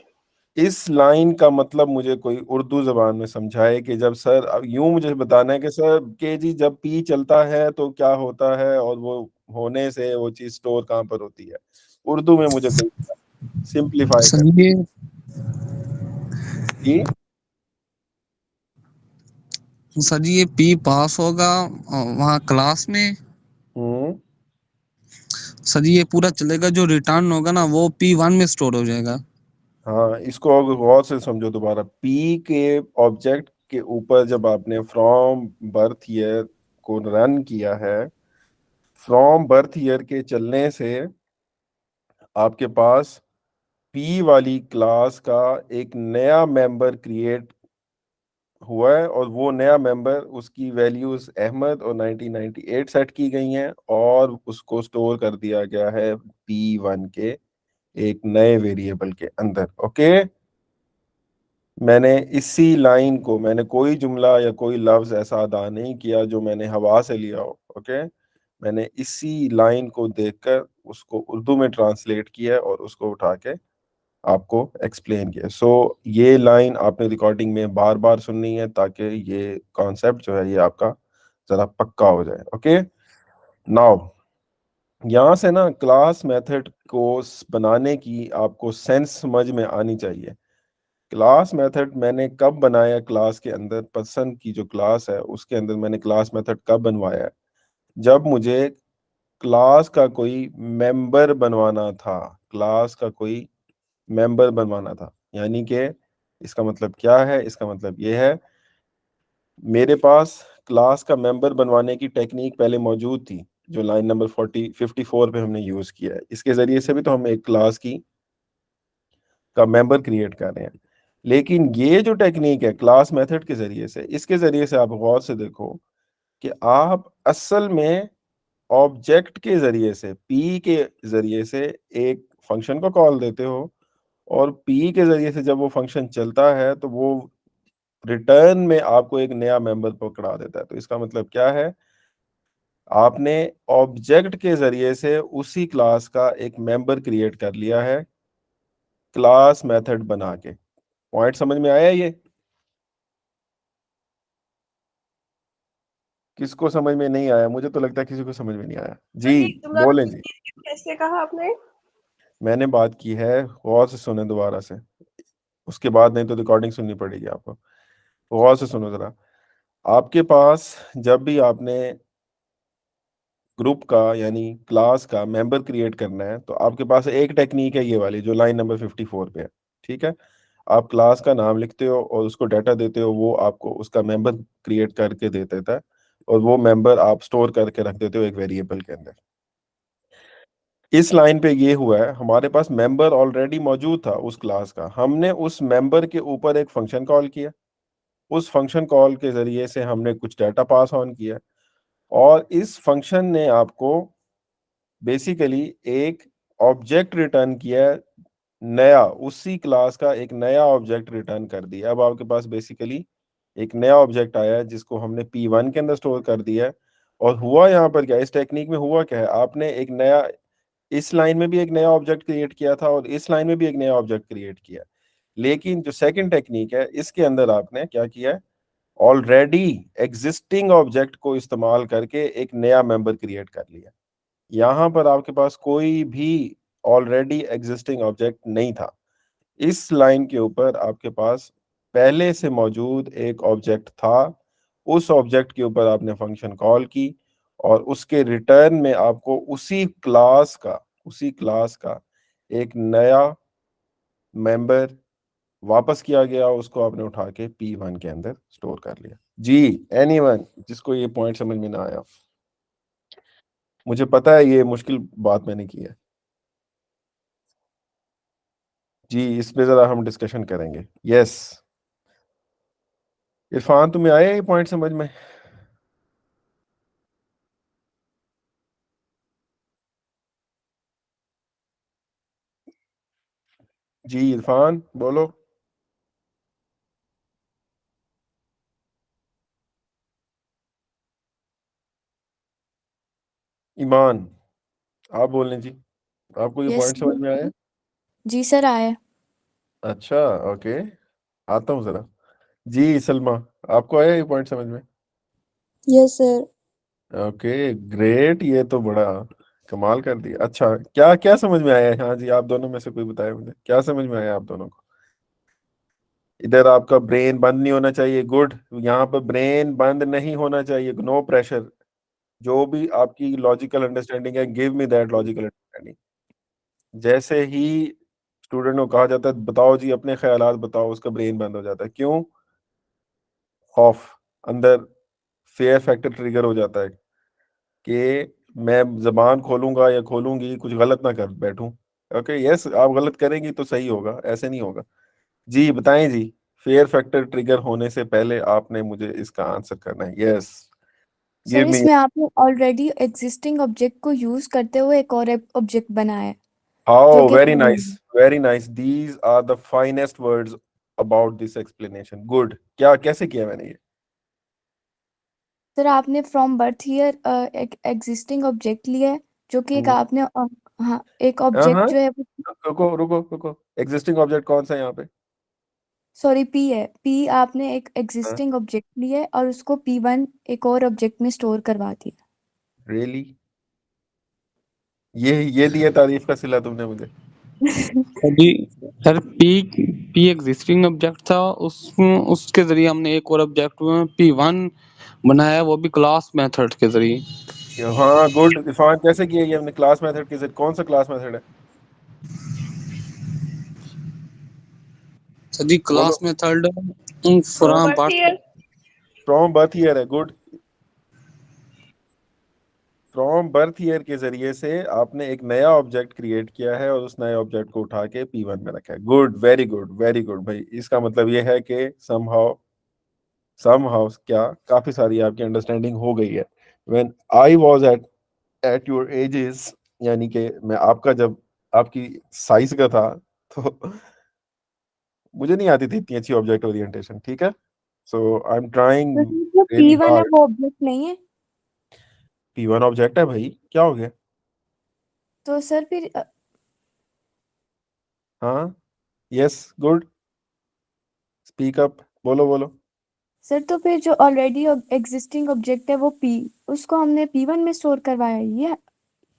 [SPEAKER 1] इस लाइन का मतलब मुझे कोई उर्दू जबान में समझाए कि जब सर, अब यूं मुझे बताना है कि सर के जी जब पी चलता है तो क्या होता है, और वो होने से वो चीज स्टोर कहाँ पर होती है। उर्दू में मुझे कोई सिंप्लीफाई
[SPEAKER 2] सर
[SPEAKER 1] कर
[SPEAKER 2] ये
[SPEAKER 1] जी।
[SPEAKER 2] सर ये पी पास होगा वहाँ क्लास में।
[SPEAKER 1] हम्म,
[SPEAKER 2] सर ये पूरा चलेगा, जो रिटर्न होगा ना वो P1 में स्टोर हो जाएगा।
[SPEAKER 1] हाँ, इसको अब गौर से समझो दोबारा। पी के ऑब्जेक्ट के ऊपर जब आपने फ्रॉम बर्थ ईयर को रन किया है, फ्रॉम बर्थ ईयर के चलने से आपके पास पी वाली क्लास का एक नया मेंबर क्रिएट हुआ है, और वो नया मेंबर, उसकी वैल्यूज अहमद और 1998 सेट की गई हैं, और उसको स्टोर कर दिया गया है P1 के एक नए वेरिएबल के अंदर। ओके, मैंने इसी लाइन को, मैंने कोई जुमला या कोई लफ्ज ऐसा अदा नहीं किया जो मैंने हवा से लिया हो। ओके, मैंने इसी लाइन को देखकर उसको उर्दू में ट्रांसलेट किया और उसको उठा के आपको एक्सप्लेन किया। सो ये लाइन आपने रिकॉर्डिंग में बार बार सुननी है ताकि ये कॉन्सेप्ट जो है ये आपका जरा पक्का हो जाए। ओके, नाउ यहाँ से ना क्लास मेथड को बनाने की आपको सेंस समझ में आनी चाहिए। क्लास मेथड मैंने कब बनाया? क्लास के अंदर पर्सन की जो क्लास है उसके अंदर मैंने क्लास मेथड कब बनवाया है? जब मुझे क्लास का कोई मेंबर बनवाना था। क्लास का कोई मेंबर बनवाना था, यानी कि इसका मतलब क्या है? इसका मतलब ये है, मेरे पास क्लास का मेंबर बनवाने की टेक्निक पहले मौजूद थी जो लाइन नंबर 54 पे हमने यूज किया है। इसके जरिए से भी तो हम एक क्लास की का मेंबर क्रिएट कर रहे हैं। लेकिन ये जो टेक्निक है क्लास मेथड के जरिए से, इसके जरिए से आप गौर से देखो कि आप असल में ऑब्जेक्ट के जरिए से, पी के जरिए से एक फंक्शन को कॉल देते हो, और पी के जरिए से जब वो फंक्शन चलता है तो वो रिटर्न में आपको एक नया मेंबर पकड़ा देता है। तो इसका मतलब क्या है? आपने ऑब्जेक्ट के जरिए से उसी क्लास का एक मेंबर क्रिएट कर लिया है क्लास मेथड बना के। पॉइंट समझ में आया ये? किसको समझ में नहीं आया? मुझे तो लगता है किसी को समझ में नहीं आया।
[SPEAKER 3] सर
[SPEAKER 1] जी
[SPEAKER 3] ये जुमला
[SPEAKER 1] बोलें जी।
[SPEAKER 3] कैसे कहा आपने?
[SPEAKER 1] मैंने बात की है, गौर से सुने दोबारा से, उसके बाद नहीं तो रिकॉर्डिंग सुननी पड़ेगी आपको। गौर से सुनो जरा। आपके पास जब भी आपने ग्रुप का यानी क्लास का मेंबर क्रिएट करना है तो आपके पास एक टेक्निक है ये वाली जो लाइन नंबर 54 पे है। ठीक है, आप क्लास का नाम लिखते हो और उसको डाटा देते हो, वो आपको उसका मेंबर क्रिएट करके दे देता है, और वो मेंबर आप स्टोर करके रख देते हो एक वेरिएबल के अंदर। इस लाइन पे ये हुआ है, हमारे पास मेंबर ऑलरेडी मौजूद था उस क्लास का, हमने उस मेंबर के ऊपर एक फंक्शन कॉल किया, उस फंक्शन कॉल के जरिए से हमने कुछ डाटा पास ऑन किया, और इस फंक्शन ने आपको बेसिकली एक ऑब्जेक्ट रिटर्न किया है नया, उसी क्लास का एक नया ऑब्जेक्ट रिटर्न कर दिया। अब आपके पास बेसिकली एक नया ऑब्जेक्ट आया है जिसको हमने P1 के अंदर स्टोर कर दिया है। और हुआ यहाँ पर क्या, इस टेक्निक में हुआ क्या है, आपने एक नया, इस लाइन में भी एक नया ऑब्जेक्ट क्रिएट किया था और इस लाइन में भी एक नया ऑब्जेक्ट क्रिएट किया। लेकिन जो सेकंड टेक्निक है इसके अंदर आपने क्या किया है, ऑलरेडी एग्जिस्टिंग ऑब्जेक्ट को इस्तेमाल करके एक नया मेंबर क्रिएट कर लिया। यहाँ पर आपके पास कोई भी ऑलरेडी एग्जिस्टिंग ऑब्जेक्ट नहीं था। इस लाइन के ऊपर आपके पास पहले से मौजूद एक ऑब्जेक्ट था, उस ऑब्जेक्ट के ऊपर आपने फंक्शन कॉल की, और उसके रिटर्न में आपको उसी क्लास का एक नया मेंबर वापस किया गया, उसको आपने उठा के P1 के अंदर स्टोर कर लिया। जी, एनीवन जिसको ये पॉइंट समझ में ना आया, मुझे पता है ये मुश्किल बात मैंने की है जी, इस पे जरा हम डिस्कशन करेंगे। यस इरफान, तुम्हें आया ये पॉइंट समझ में? जी इरफान बोलो। ईमान, आप बोल रहे जी, आपको ये
[SPEAKER 5] यस
[SPEAKER 1] पॉइंट समझ में आया?
[SPEAKER 5] जी सर आया।
[SPEAKER 1] अच्छा, ओके, आता हूँ जरा। जी सलमा, आपको आया ये पॉइंट समझ में?
[SPEAKER 4] Yes sir.
[SPEAKER 1] ओके ग्रेट, ये तो बड़ा कमाल कर दिया। अच्छा, क्या क्या समझ में आया? हाँ जी, आप दोनों में से कोई बताए मुझे, क्या समझ में आया आप दोनों को? इधर आपका ब्रेन बंद नहीं होना चाहिए, गुड। यहाँ पर ब्रेन बंद नहीं होना चाहिए, नो प्रेशर। जो भी आपकी लॉजिकल अंडरस्टैंडिंग है, give me that logical understanding. जैसे ही स्टूडेंट को कहा जाता है बताओ जी अपने ख्यालात बताओ, उसका ब्रेन बंद हो जाता है। क्यों? खौफ, अंदर फेयर फैक्टर ट्रिगर हो जाता है कि मैं जबान खोलूंगा या खोलूंगी कुछ गलत ना कर बैठूं। ओके यस, आप गलत करेंगी तो सही होगा, ऐसे नहीं होगा। जी बताएं जी, फेयर फैक्टर ट्रिगर होने से पहले आपने मुझे इसका आंसर करना है। Yes,
[SPEAKER 5] sir
[SPEAKER 1] give me.
[SPEAKER 5] इसमें आपने ऑलरेडी एग्जिस्टिंग ऑब्जेक्ट को यूज करते हुए एक और ऑब्जेक्ट बनाया है जो
[SPEAKER 1] हाउ
[SPEAKER 5] कि
[SPEAKER 1] very nice, very nice, these are the finest words about this explanation. Good, क्या कैसे किया मैंने ये?
[SPEAKER 5] सर आपने फ्रॉम बर्थ ईयर एक एग्जिस्टिंग ऑब्जेक्ट लिया है जो कि एक आपने हाँ एक
[SPEAKER 1] हाँ
[SPEAKER 5] ऑब्जेक्ट
[SPEAKER 1] हाँ,
[SPEAKER 5] जो है
[SPEAKER 1] रुको रुको रुको, एग्जिस्टिंग ऑब्जेक्ट कौन सा है यहाँ पे?
[SPEAKER 5] सॉरी पी है। पी आपने एक
[SPEAKER 1] हाँ,
[SPEAKER 5] एग्जिस्टिंग ऑब्जेक्ट लिया है और उसको P1 एक और ऑब्जेक्ट में स्टोर करवा दिया।
[SPEAKER 1] रियली? ये दिया तारीफ का सिला तुमने मुझे।
[SPEAKER 2] जी sir, P P existing object था, उसके जरिए हमने एक और ऑब्जेक्ट P1 बनाया, वो भी क्लास मेथड के जरिए।
[SPEAKER 1] हाँ गुड इरफान, कैसे किया ये हमने? क्लास मेथड के जरिए। कौन सा क्लास मेथड है?
[SPEAKER 2] सर जी
[SPEAKER 1] बोलो।
[SPEAKER 2] क्लास मेथड
[SPEAKER 1] हाँ,
[SPEAKER 2] from
[SPEAKER 3] birth year.
[SPEAKER 1] From birth year है, गुड। फ्रॉम बर्थ ईयर के जरिए से आपने एक नया ऑब्जेक्ट क्रिएट किया है और उस नए ऑब्जेक्ट को उठा के P1 में रखा है। Good, very good, very good भाई। इसका मतलब ये है कि समहाउ क्या काफी सारी आपकी अंडरस्टैंडिंग हो गई है। When I was at your ages, यानी कि मैं आपका जब आपकी साइज का था, तो मुझे नहीं आती थी इतनी अच्छी ऑब्जेक्ट ओरिएंटेशन, ठीक है। सो आई एम ट्राइंग
[SPEAKER 5] तो जो
[SPEAKER 1] रियली
[SPEAKER 5] P1 है
[SPEAKER 1] हार्ड।
[SPEAKER 5] वो ऑब्जेक्ट नहीं है।
[SPEAKER 1] P1 ऑब्जेक्ट है भाई, क्या हो गया?
[SPEAKER 5] तो सर फिर
[SPEAKER 1] हाँ, यस, गुड, स्पीक अप, बोलो बोलो।
[SPEAKER 5] सर तो फिर जो ऑलरेडी एग्जिस्टिंग ऑब्जेक्ट है वो P उसको हमने P1 में स्टोर करवाया है, ये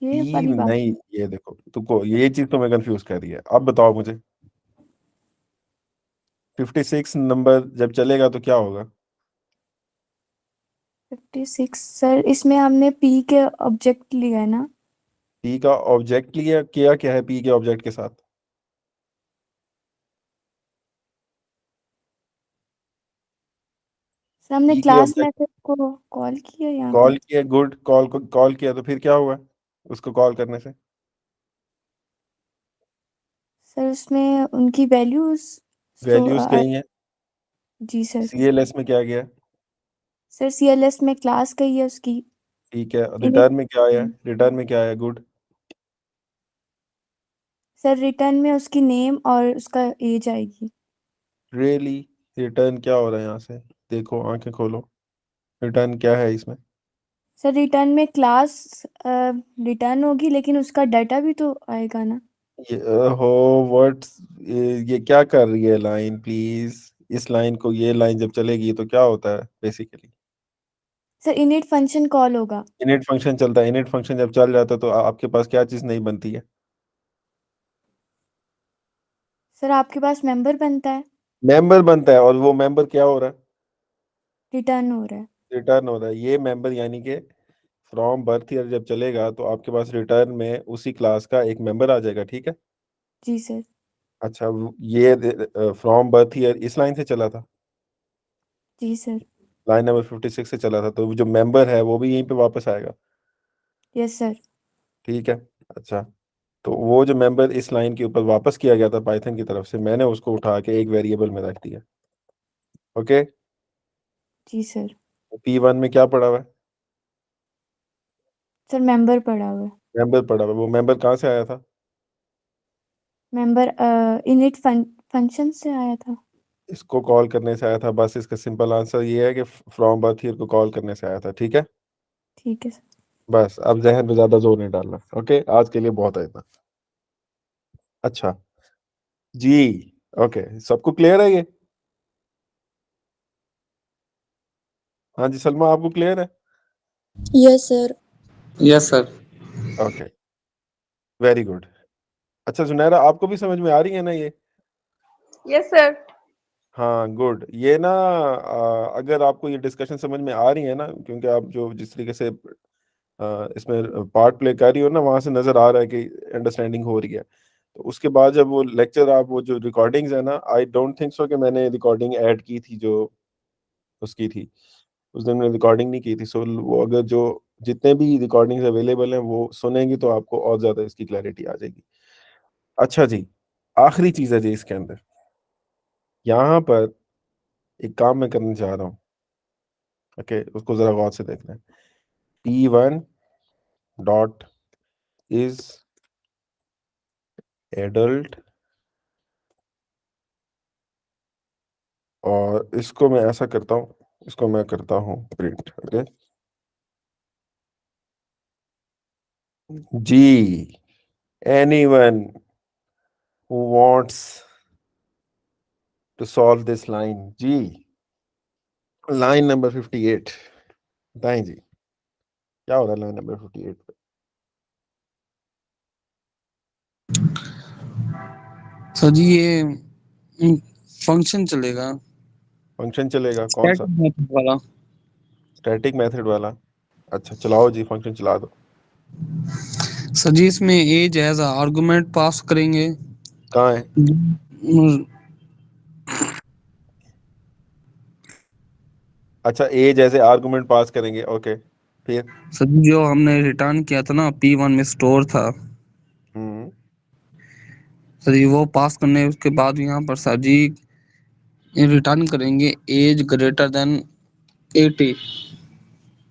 [SPEAKER 1] पी
[SPEAKER 5] वाली बात।
[SPEAKER 1] नहीं, ये देखो तुमको ये चीज तो मैं कंफ्यूज कर रही है। अब बताओ मुझे, 56 नंबर जब चलेगा तो क्या होगा?
[SPEAKER 5] 56 सर इसमें हमने P के ऑब्जेक्ट लिया है ना।
[SPEAKER 1] पी का ऑब्जेक्ट लिया, किया क्या है पी के ऑब्जेक्ट के साथ?
[SPEAKER 5] सर हमने
[SPEAKER 1] पी के
[SPEAKER 5] क्लास
[SPEAKER 1] ऑब्जेक्ट
[SPEAKER 5] मेथड को कॉल किया यहाँ पे।
[SPEAKER 1] कॉल किया, गुड, कॉल को कॉल किया तो फिर क्या हुआ उसको कॉल करने से?
[SPEAKER 5] सर उसमें उनकी वैल्यूज
[SPEAKER 1] वैल्यूज कही है,
[SPEAKER 5] जी सर।
[SPEAKER 1] सीएलएस में क्या गया?
[SPEAKER 5] सर CLS में क्लास गई है उसकी।
[SPEAKER 1] ठीक है,
[SPEAKER 5] इनिट
[SPEAKER 1] रिटर्न में क्या आया? रिटर्न में क्या आया? गुड,
[SPEAKER 5] सर रिटर्न में उसकी नेम और उसका एज आएगी।
[SPEAKER 1] रियली? रिटर्न क्या हो रहा है यहाँ से? देखो, आंखें खोलो, रिटर्न क्या है इसमें?
[SPEAKER 5] सर रिटर्न में क्लास रिटर्न होगी लेकिन उसका डाटा भी तो आएगा ना।
[SPEAKER 1] ये हो व्हाट, ये क्या कर रही है लाइन? प्लीज, इस लाइन को, ये लाइन जब चलेगी तो क्या होता है basically?
[SPEAKER 5] Sir init function call होगा।
[SPEAKER 1] इनिट फंक्शन चलता है, इनिट फंक्शन जब चल जाता है तो आपके पास क्या चीज नहीं बनती है?
[SPEAKER 5] सर आपके पास मेंबर बनता है।
[SPEAKER 1] मेंबर बनता है, और वो मेंबर क्या हो रहा है?
[SPEAKER 5] रिटर्न हो रहा है।
[SPEAKER 1] रिटर्न हो रहा है। ये मेंबर यानी कि फ्रॉम बर्थ ईयर जब चलेगा तो आपके पास रिटर्न में उसी क्लास का एक मेंबर आ जाएगा, ठीक है।
[SPEAKER 5] जी सर।
[SPEAKER 1] अच्छा, ये फ्रॉम बर्थ ईयर इस लाइन से चला था,
[SPEAKER 5] जी सर।
[SPEAKER 1] लाइन नंबर 56 से चला था, तो जो मेंबर है वो भी यहीं पे वापस आएगा।
[SPEAKER 5] Yes sir.
[SPEAKER 1] ठीक है। अच्छा, तो वो जो मेंबर इस लाइन के ऊपर वापस किया गया था पाइथन की तरफ से, मैंने उसको उठा के एक वेरिएबल में रख दिया। ओके।
[SPEAKER 5] जी सर।
[SPEAKER 1] P1 में क्या पड़ा हुआ है?
[SPEAKER 5] सर मेंबर पड़ा हुआ है।
[SPEAKER 1] मेंबर पड़ा हुआ है। वो मेंबर कहाँ से आया था?
[SPEAKER 5] मेंबर इनिट फंक्शन से आया था।
[SPEAKER 1] इसको कॉल करने से आया था, बस इसका सिंपल आंसर ये है कि फ्रॉम बर्थ ईयर को कॉल करने से आया था। ठीक है,
[SPEAKER 5] ठीक है सर।
[SPEAKER 1] बस अब जहन में ज्यादा जोर नहीं डालना। ओके, आज के लिए बहुत है इतना। अच्छा जी, ओके, सबको क्लियर है ये? हाँ जी सलमा, आपको क्लियर है?
[SPEAKER 4] Yes sir.
[SPEAKER 2] Yes sir.
[SPEAKER 1] Okay, very good. अच्छा सुनहरा, आपको भी समझ में आ रही है ना ये?
[SPEAKER 3] Yes sir.
[SPEAKER 1] हाँ गुड। ये ना अगर आपको ये डिस्कशन समझ में आ रही है ना, क्योंकि आप जो जिस तरीके से इसमें पार्ट प्ले कर रही हो ना, वहां से नजर आ रहा है कि अंडरस्टैंडिंग हो रही है। तो उसके बाद जब वो लेक्चर, आप वो जो रिकॉर्डिंग्स है ना, आई डोंट थिंक सो कि मैंने रिकॉर्डिंग ऐड की थी जो उसकी थी, उस दिन मैंने रिकॉर्डिंग नहीं की थी। सो वो अगर जो जितने भी रिकॉर्डिंग्स अवेलेबल हैं वो सुनेंगी तो आपको और ज्यादा इसकी क्लैरिटी आ जाएगी। अच्छा जी, आखिरी चीज है जी इसके अंदर, यहाँ पर एक काम मैं करना चाह रहा हूँ। ओके, उसको जरा गौर से देखना है। P1 डॉट इज एडल्ट, और इसको मैं ऐसा करता हूँ, इसको मैं करता हूँ प्रिंट। ओके जी, anyone who wants to solve this line जी, लाइन नंबर 58, बताएं जी क्या हो रहा है लाइन नंबर 58 पे?
[SPEAKER 2] सर जी ये फंक्शन चलेगा,
[SPEAKER 1] फंक्शन चलेगा कौन सा?
[SPEAKER 2] स्टैटिक मेथड वाला।
[SPEAKER 1] स्टैटिक मेथड वाला? अच्छा चलाओ जी, फंक्शन चला दो।
[SPEAKER 2] सर जी इसमें एज एज आर्गुमेंट पास करेंगे।
[SPEAKER 1] कहाँ है? अच्छा, ए जैसे आर्गुमेंट पास करेंगे, ओके, फिर?
[SPEAKER 2] सर जी जो हमने रिटर्न किया था ना, P1 में स्टोर था
[SPEAKER 1] हम्म।
[SPEAKER 2] सर जी, वो पास करने उसके बाद यहाँ पर सर जी रिटर्न करेंगे एज ग्रेटर देन 80।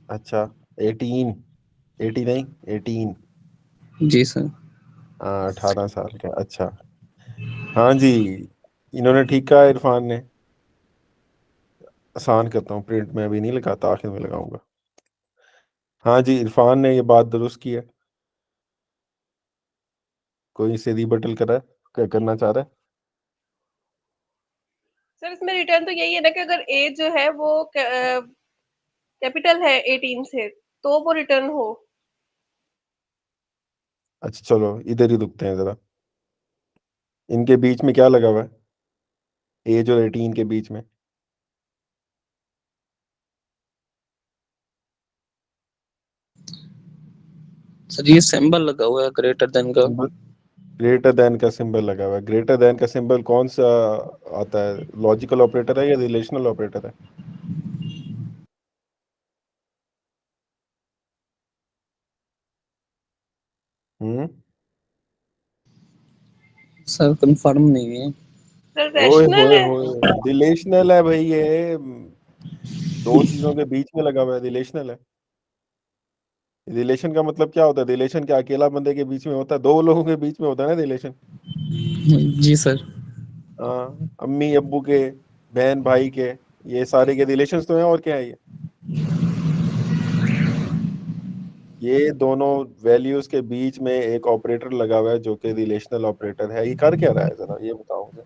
[SPEAKER 1] अच्छा, 18, 80 नहीं, 18।
[SPEAKER 2] जी सर।
[SPEAKER 1] हाँ, 18 साल का। अच्छा, हाँ जी, इन्होंने ठीक कहा इरफान ने। आसान करता हूँ, प्रिंट में अभी नहीं लगाता, आखिर में लगाऊंगा। हाँ जी, इरफान ने ये बात दुरुस्त की है। कोई इसे रिबटल कर रहा है, क्या करना चाह रहा है?
[SPEAKER 3] सर इसमें रिटर्न तो यही है ना कि अगर एज जो है वो कैपिटल है 18 से, तो वो रिटर्न हो।
[SPEAKER 1] अच्छा चलो, इधर ही रुकते हैं जरा। इनके बीच में क्या लगा हुआ है, एज और 18 के बीच में?
[SPEAKER 2] सर ये सिंबल लगा हुआ है ग्रेटर देन का।
[SPEAKER 1] ग्रेटर देन का सिंबल लगा हुआ है। ग्रेटर देन का सिंबल कौन सा आता है? लॉजिकल ऑपरेटर है या रिलेशनल ऑपरेटर है? हम्म।
[SPEAKER 2] सर कंफर्म नहीं है।
[SPEAKER 3] सर
[SPEAKER 1] ओए
[SPEAKER 3] रैशनल
[SPEAKER 1] होए
[SPEAKER 3] है।
[SPEAKER 1] होए, रिलेशनल है भाई ये। दो चीजों के बीच में लगा हुआ है, रिलेशनल है। रिलेशन का मतलब क्या होता है? रिलेशन क्या अकेला बंदे के बीच में होता है? दो लोगों के बीच में होता है ना रिलेशन।
[SPEAKER 2] जी सर।
[SPEAKER 1] हाँ, अम्मी अब्बू के, बहन भाई के, ये सारे के रिलेशंस तो हैं, और क्या है ये दोनों वैल्यूज के बीच में एक ऑपरेटर लगा हुआ है जो कि रिलेशनल ऑपरेटर है। ये कर क्या रहा है जरा ये बताओ मुझे।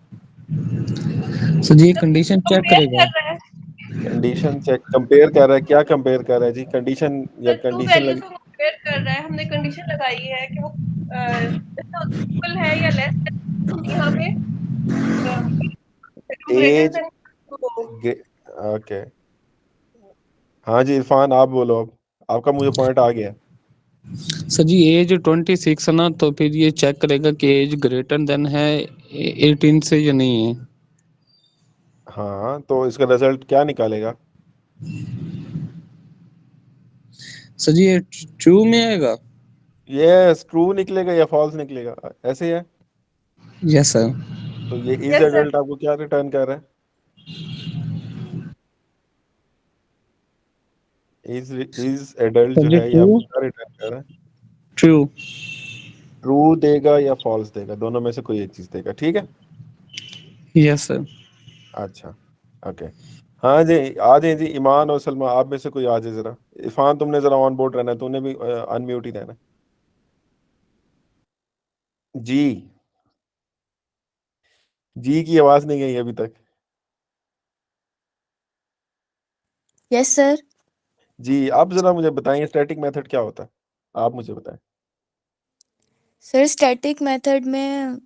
[SPEAKER 2] सर जी ये
[SPEAKER 3] सर
[SPEAKER 2] कंडीशन चेक
[SPEAKER 3] कंपेयर
[SPEAKER 2] करेगा।
[SPEAKER 3] कर रहा है।
[SPEAKER 1] कंडीशन चेक, कंपेयर कर रहा है? क्या कंपेयर कर रहा है जी? कंडीशन या
[SPEAKER 3] सर टू
[SPEAKER 1] कंडीशन
[SPEAKER 3] वैल्यूज
[SPEAKER 1] लगी?
[SPEAKER 3] को कंपेयर कर रहा है, हमने कंडीशन लगाई है कि वो इक्वल है या लेस है। हम यहाँ पे ग्रेटर
[SPEAKER 1] एज,
[SPEAKER 3] देन तो
[SPEAKER 1] ओके। हाँ जी इरफान, आप बोलो अब, आपका मुझे पॉइंट आ गया।
[SPEAKER 2] सर जी एज 26 है ना, तो फिर ये चेक करेगा कि एज ग्रेटर देन है 18 से ये नहीं है
[SPEAKER 1] हाँ, तो इसका रिजल्ट क्या निकालेगा?
[SPEAKER 2] सर जी। ये ट्रू में आएगा?
[SPEAKER 1] यस, ट्रू निकलेगा या फॉल्स निकलेगा, ऐसे है।
[SPEAKER 2] Yes sir.
[SPEAKER 1] तो ये इज
[SPEAKER 3] यस सर।
[SPEAKER 1] एडल्ट आपको क्या रिटर्न कर रहा है? इज एडल्ट
[SPEAKER 2] सर
[SPEAKER 1] जो
[SPEAKER 2] जी
[SPEAKER 1] है ये
[SPEAKER 2] ट्रू।
[SPEAKER 1] आपको क्या रिटर्न कर रहा है?
[SPEAKER 2] ट्रू।
[SPEAKER 1] ट्रू देगा या फॉल्स देगा, दोनों में से कोई एक चीज देगा, ठीक है।
[SPEAKER 2] Yes sir.
[SPEAKER 1] अच्छा, ओके। हाँ जी, आ जाए जी, ईमान और सलमा, आप में से कोई आ जाए जरा। इरफान, तुमने जरा ऑन बोर्ड रहना है, तूने भी अनम्यूट ही रहना है। जी, जी की आवाज नहीं आई अभी तक।
[SPEAKER 5] Yes sir.
[SPEAKER 1] जी, आप जरा मुझे बताएं स्टैटिक मेथड क्या होता है, आप मुझे बताएं।
[SPEAKER 5] सर स्टैटिक मेथड में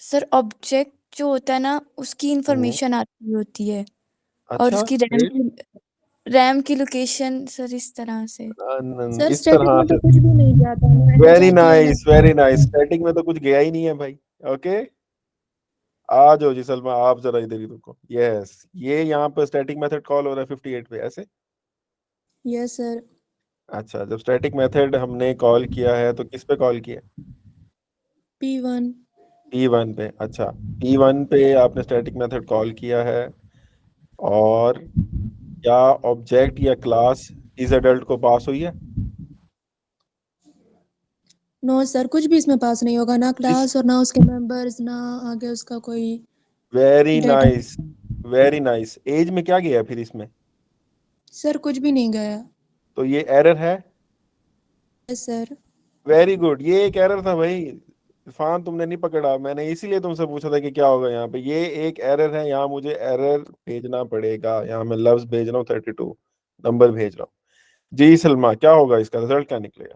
[SPEAKER 5] सर ऑब्जेक्ट जो होता है ना उसकी इंफॉर्मेशन आती होती है और
[SPEAKER 1] अच्छा,
[SPEAKER 5] उसकी
[SPEAKER 1] great।
[SPEAKER 5] रैम की लोकेशन सर इस तरह से।
[SPEAKER 4] सर
[SPEAKER 1] इस
[SPEAKER 4] स्टैटिक
[SPEAKER 1] तरह
[SPEAKER 4] में
[SPEAKER 1] से।
[SPEAKER 4] तो कुछ भी नहीं जाता ना, ऐसे
[SPEAKER 1] वेरी
[SPEAKER 4] जाती है अलग
[SPEAKER 1] नाइस, वेरी नाइस।
[SPEAKER 4] से।
[SPEAKER 1] स्टैटिक में तो कुछ गया ही नहीं है भाई। ओके, आ जाओ जी सलमा, आप जरा इधर ही रुको। यस, ये यहाँ पे स्टैटिक मेथड कॉल हो रहा है 58 पे, ऐसे।
[SPEAKER 4] Yes sir.
[SPEAKER 1] अच्छा, जब स्टैटिक मेथड हमने कॉल किया है तो किस पे कॉल किया?
[SPEAKER 4] P1।
[SPEAKER 1] P1 पे। अच्छा, P1 पे आपने स्टैटिक मेथड कॉल किया है, और क्या ऑब्जेक्ट या क्लास इस एडल्ट को पास हुई है?
[SPEAKER 4] नो सर, कुछ भी इसमें पास नहीं होगा, ना
[SPEAKER 1] इस
[SPEAKER 4] क्लास और ना उसके मेंबर्स, ना आगे उसका कोई
[SPEAKER 1] very
[SPEAKER 4] data.
[SPEAKER 1] Nice, very nice. Age में क्या गया फिर इसमें?
[SPEAKER 4] सर कुछ भी नहीं गया।
[SPEAKER 1] तो ये एरर है।
[SPEAKER 4] Yes sir.
[SPEAKER 1] वेरी गुड, ये एक एरर था भाई। इरफान, तुमने नहीं पकड़ा, मैंने इसीलिए तुमसे पूछा था कि क्या होगा यहाँ पे। ये एक एरर है, यहाँ मुझे एरर भेजना पड़ेगा। यहाँ मैं लफ्ज भेज रहा हूँ 32, नंबर भेज रहा हूँ। जी सलमा, क्या होगा, इसका रिजल्ट क्या निकलेगा?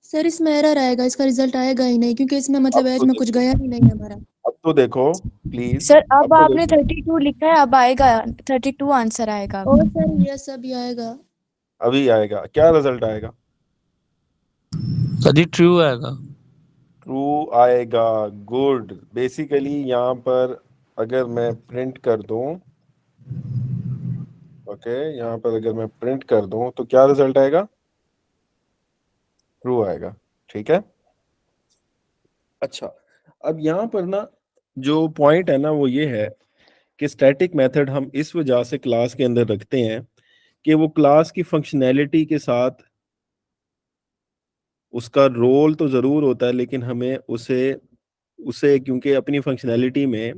[SPEAKER 4] सर इसमें एरर आएगा, इसका रिजल्ट आएगा ही नहीं, क्योंकि इसमें मतलब
[SPEAKER 1] अब
[SPEAKER 4] एज
[SPEAKER 1] तो
[SPEAKER 4] में कुछ
[SPEAKER 1] देखो,
[SPEAKER 4] गया ही नहीं हमारा।
[SPEAKER 1] अब तो देखो प्लीज,
[SPEAKER 5] सर
[SPEAKER 1] अब
[SPEAKER 5] अब
[SPEAKER 1] तो
[SPEAKER 5] आपने
[SPEAKER 1] देखो।
[SPEAKER 5] 32 लिखा है, अब आएगा 32 आंसर आएगा
[SPEAKER 4] और
[SPEAKER 5] आपका।
[SPEAKER 4] सर ये सब भी आएगा।
[SPEAKER 1] अभी आएगा, क्या रिजल्ट आएगा?
[SPEAKER 2] सर जी ट्रू आएगा।
[SPEAKER 1] ट्रू आएगा। गुड। बेसिकली यहाँ पर अगर मैं प्रिंट कर दूं, ओके, यहाँ पर अगर मैं प्रिंट कर दूं तो क्या रिजल्ट आएगा? ट्रू आएगा, ठीक है। अच्छा, अब यहाँ पर ना जो पॉइंट है ना वो ये है कि स्टैटिक मेथड हम इस वजह से क्लास के अंदर रखते हैं कि वो क्लास की फंक्शनैलिटी के साथ उसका रोल तो ज़रूर होता है, लेकिन हमें उसे उसे क्योंकि अपनी फंक्शनैलिटी में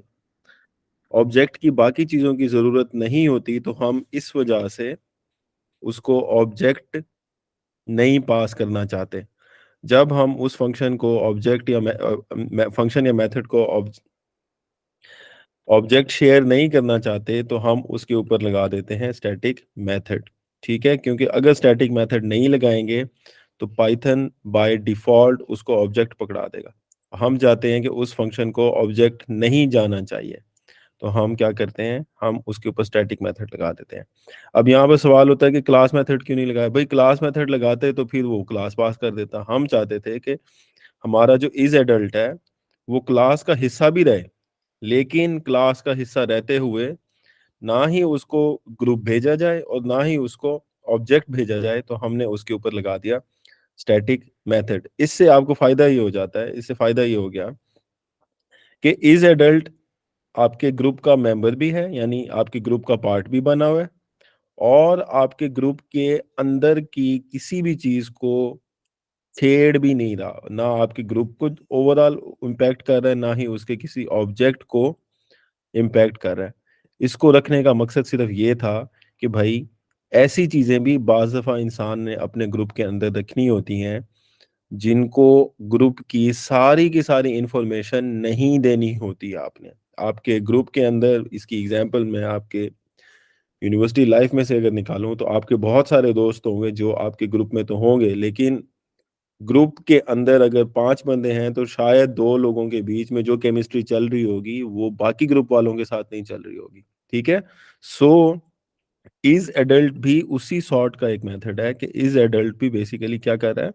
[SPEAKER 1] ऑब्जेक्ट की बाकी चीज़ों की ज़रूरत नहीं होती, तो हम इस वजह से उसको ऑब्जेक्ट नहीं पास करना चाहते। जब हम उस फंक्शन को ऑब्जेक्ट या फंक्शन या मेथड को ऑब्जेक्ट शेयर नहीं करना चाहते, तो हम उसके ऊपर लगा देते हैं स्टैटिक मेथड, ठीक है। क्योंकि अगर स्टैटिक मेथड नहीं लगाएंगे तो पाइथन बाय डिफ़ॉल्ट उसको ऑब्जेक्ट पकड़ा देगा। हम चाहते हैं कि उस फंक्शन को ऑब्जेक्ट नहीं जाना चाहिए, तो हम क्या करते हैं, हम उसके ऊपर स्टैटिक मेथड लगा देते हैं। अब यहाँ पर सवाल होता है कि क्लास मेथड क्यों नहीं लगाया? भाई क्लास मेथड लगाते तो फिर वो क्लास पास कर देता। हम चाहते थे कि हमारा जो इज एडल्ट है वो क्लास का हिस्सा भी रहे, लेकिन क्लास का हिस्सा रहते हुए ना ही उसको ग्रुप भेजा जाए और ना ही उसको ऑब्जेक्ट भेजा जाए, तो हमने उसके ऊपर लगा दिया स्टैटिक मेथड। इससे आपको फायदा ये हो जाता है, इससे फायदा ये हो गया कि इज एडल्ट आपके ग्रुप का मेंबर भी है, यानी आपके ग्रुप का पार्ट भी बना हुआ है, और आपके ग्रुप के अंदर की किसी भी चीज को छेड़ भी नहीं रहा। ना आपके ग्रुप को ओवरऑल इम्पैक्ट कर रहा है, ना ही उसके किसी ऑब्जेक्ट को इम्पैक्ट कर रहा है। इसको रखने का मकसद सिर्फ ये था कि भाई ऐसी चीजें भी बाज़ दफ़ा इंसान ने अपने ग्रुप के अंदर रखनी होती हैं जिनको ग्रुप की सारी इंफॉर्मेशन नहीं देनी होती आपने। आपके ग्रुप के अंदर, इसकी एग्जांपल मैं आपके यूनिवर्सिटी लाइफ में से अगर निकालूं, तो आपके बहुत सारे दोस्त होंगे जो आपके ग्रुप में तो होंगे, लेकिन ग्रुप के अंदर अगर 5 बंदे हैं तो शायद 2 लोगों के बीच में जो केमिस्ट्री चल रही होगी वो बाकी ग्रुप वालों के साथ नहीं चल रही होगी, ठीक है। सो इज एडल्ट भी उसी सॉर्ट का एक मेथड है कि इज एडल्ट भी बेसिकली क्या कर रहा है,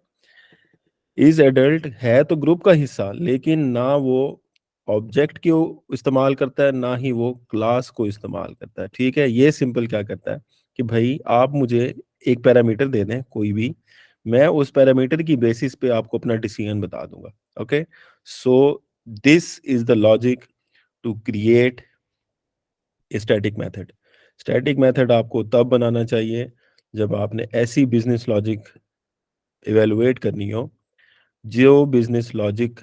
[SPEAKER 1] इज एडल्ट है तो ग्रुप का हिस्सा, लेकिन ना वो ऑब्जेक्ट को इस्तेमाल करता है ना ही वो क्लास को इस्तेमाल करता है। ठीक है, ये सिंपल क्या करता है कि भाई आप मुझे एक पैरामीटर दे दें कोई भी, मैं उस पैरामीटर की बेसिस पे आपको अपना डिसीजन बता दूंगा। Okay, so this is the logic to create static method. Static method आपको तब बनाना चाहिए जब आपने ऐसी बिजनेस लॉजिक इवेलुएट करनी हो जो बिजनेस लॉजिक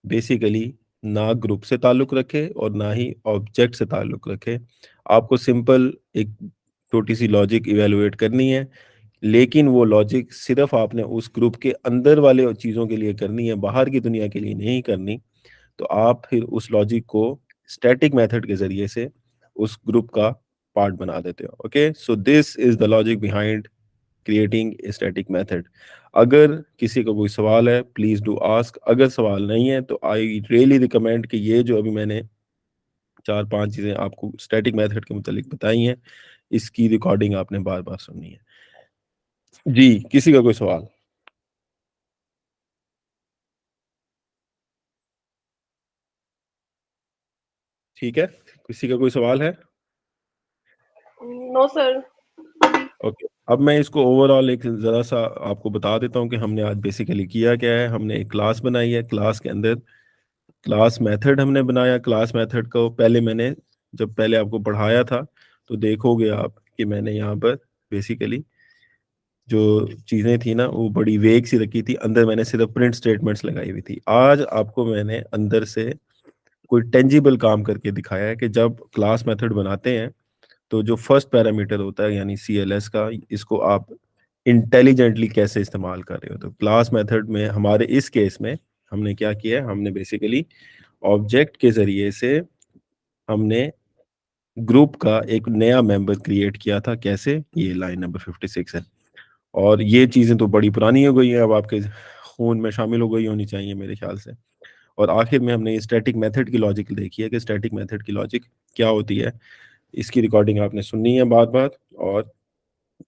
[SPEAKER 1] बेसिकली ना ग्रुप से ताल्लुक रखे और ना ही ऑब्जेक्ट से ताल्लुक रखे। आपको सिंपल एक छोटी सी लॉजिक इवेलुएट करनी है, लेकिन वो लॉजिक सिर्फ आपने उस ग्रुप के अंदर वाले चीज़ों के लिए करनी है, बाहर की दुनिया के लिए नहीं करनी। तो आप फिर उस लॉजिक को स्टैटिक मेथड के ज़रिए से उस ग्रुप का पार्ट बना देते हो। Okay, so this is the logic behind creating a static method. अगर किसी का कोई सवाल है प्लीज़ डू आस्क, अगर सवाल नहीं है तो आई रियली रिकमेंड कि ये जो अभी मैंने 4-5 चीज़ें आपको स्टैटिक मेथड के मुतालिक बताई हैं, इसकी रिकॉर्डिंग आपने बार-बार सुननी है। जी, किसी का कोई सवाल? ठीक है, किसी का कोई सवाल है?
[SPEAKER 3] No sir.
[SPEAKER 1] ओके, अब मैं इसको ओवरऑल एक ज़रा-सा आपको बता देता हूँ कि हमने आज बेसिकली किया क्या है। हमने एक क्लास बनाई है, क्लास के अंदर क्लास मेथड हमने बनाया। क्लास मेथड को जब पहले आपको पढ़ाया था, तो देखोगे आप कि मैंने यहाँ पर बेसिकली जो चीज़ें थी ना, वो बड़ी वेग सी रखी थी। अंदर मैंने सिर्फ प्रिंट स्टेटमेंट्स लगाई हुई थी। आज आपको मैंने अंदर से कोई टेंजिबल काम करके दिखाया है कि जब क्लास मेथड बनाते हैं, तो जो फर्स्ट पैरामीटर होता है यानी सीएलएस का, इसको आप इंटेलिजेंटली कैसे इस्तेमाल कर रहे हो। तो क्लास मेथड में हमारे इस केस में हमने क्या किया है, हमने बेसिकली ऑब्जेक्ट के ज़रिए से हमने ग्रुप का एक नया मेंबर क्रिएट किया था। कैसे? ये लाइन नंबर 56 है। और ये चीज़ें तो बड़ी पुरानी हो गई हैं, अब आपके खून में शामिल हो गई होनी चाहिए मेरे ख्याल से। और आखिर में हमने ये स्टैटिक मेथड की लॉजिक देखी है कि स्टैटिक मेथड की लॉजिक क्या होती है। इसकी रिकॉर्डिंग आपने सुननी है बार-बार और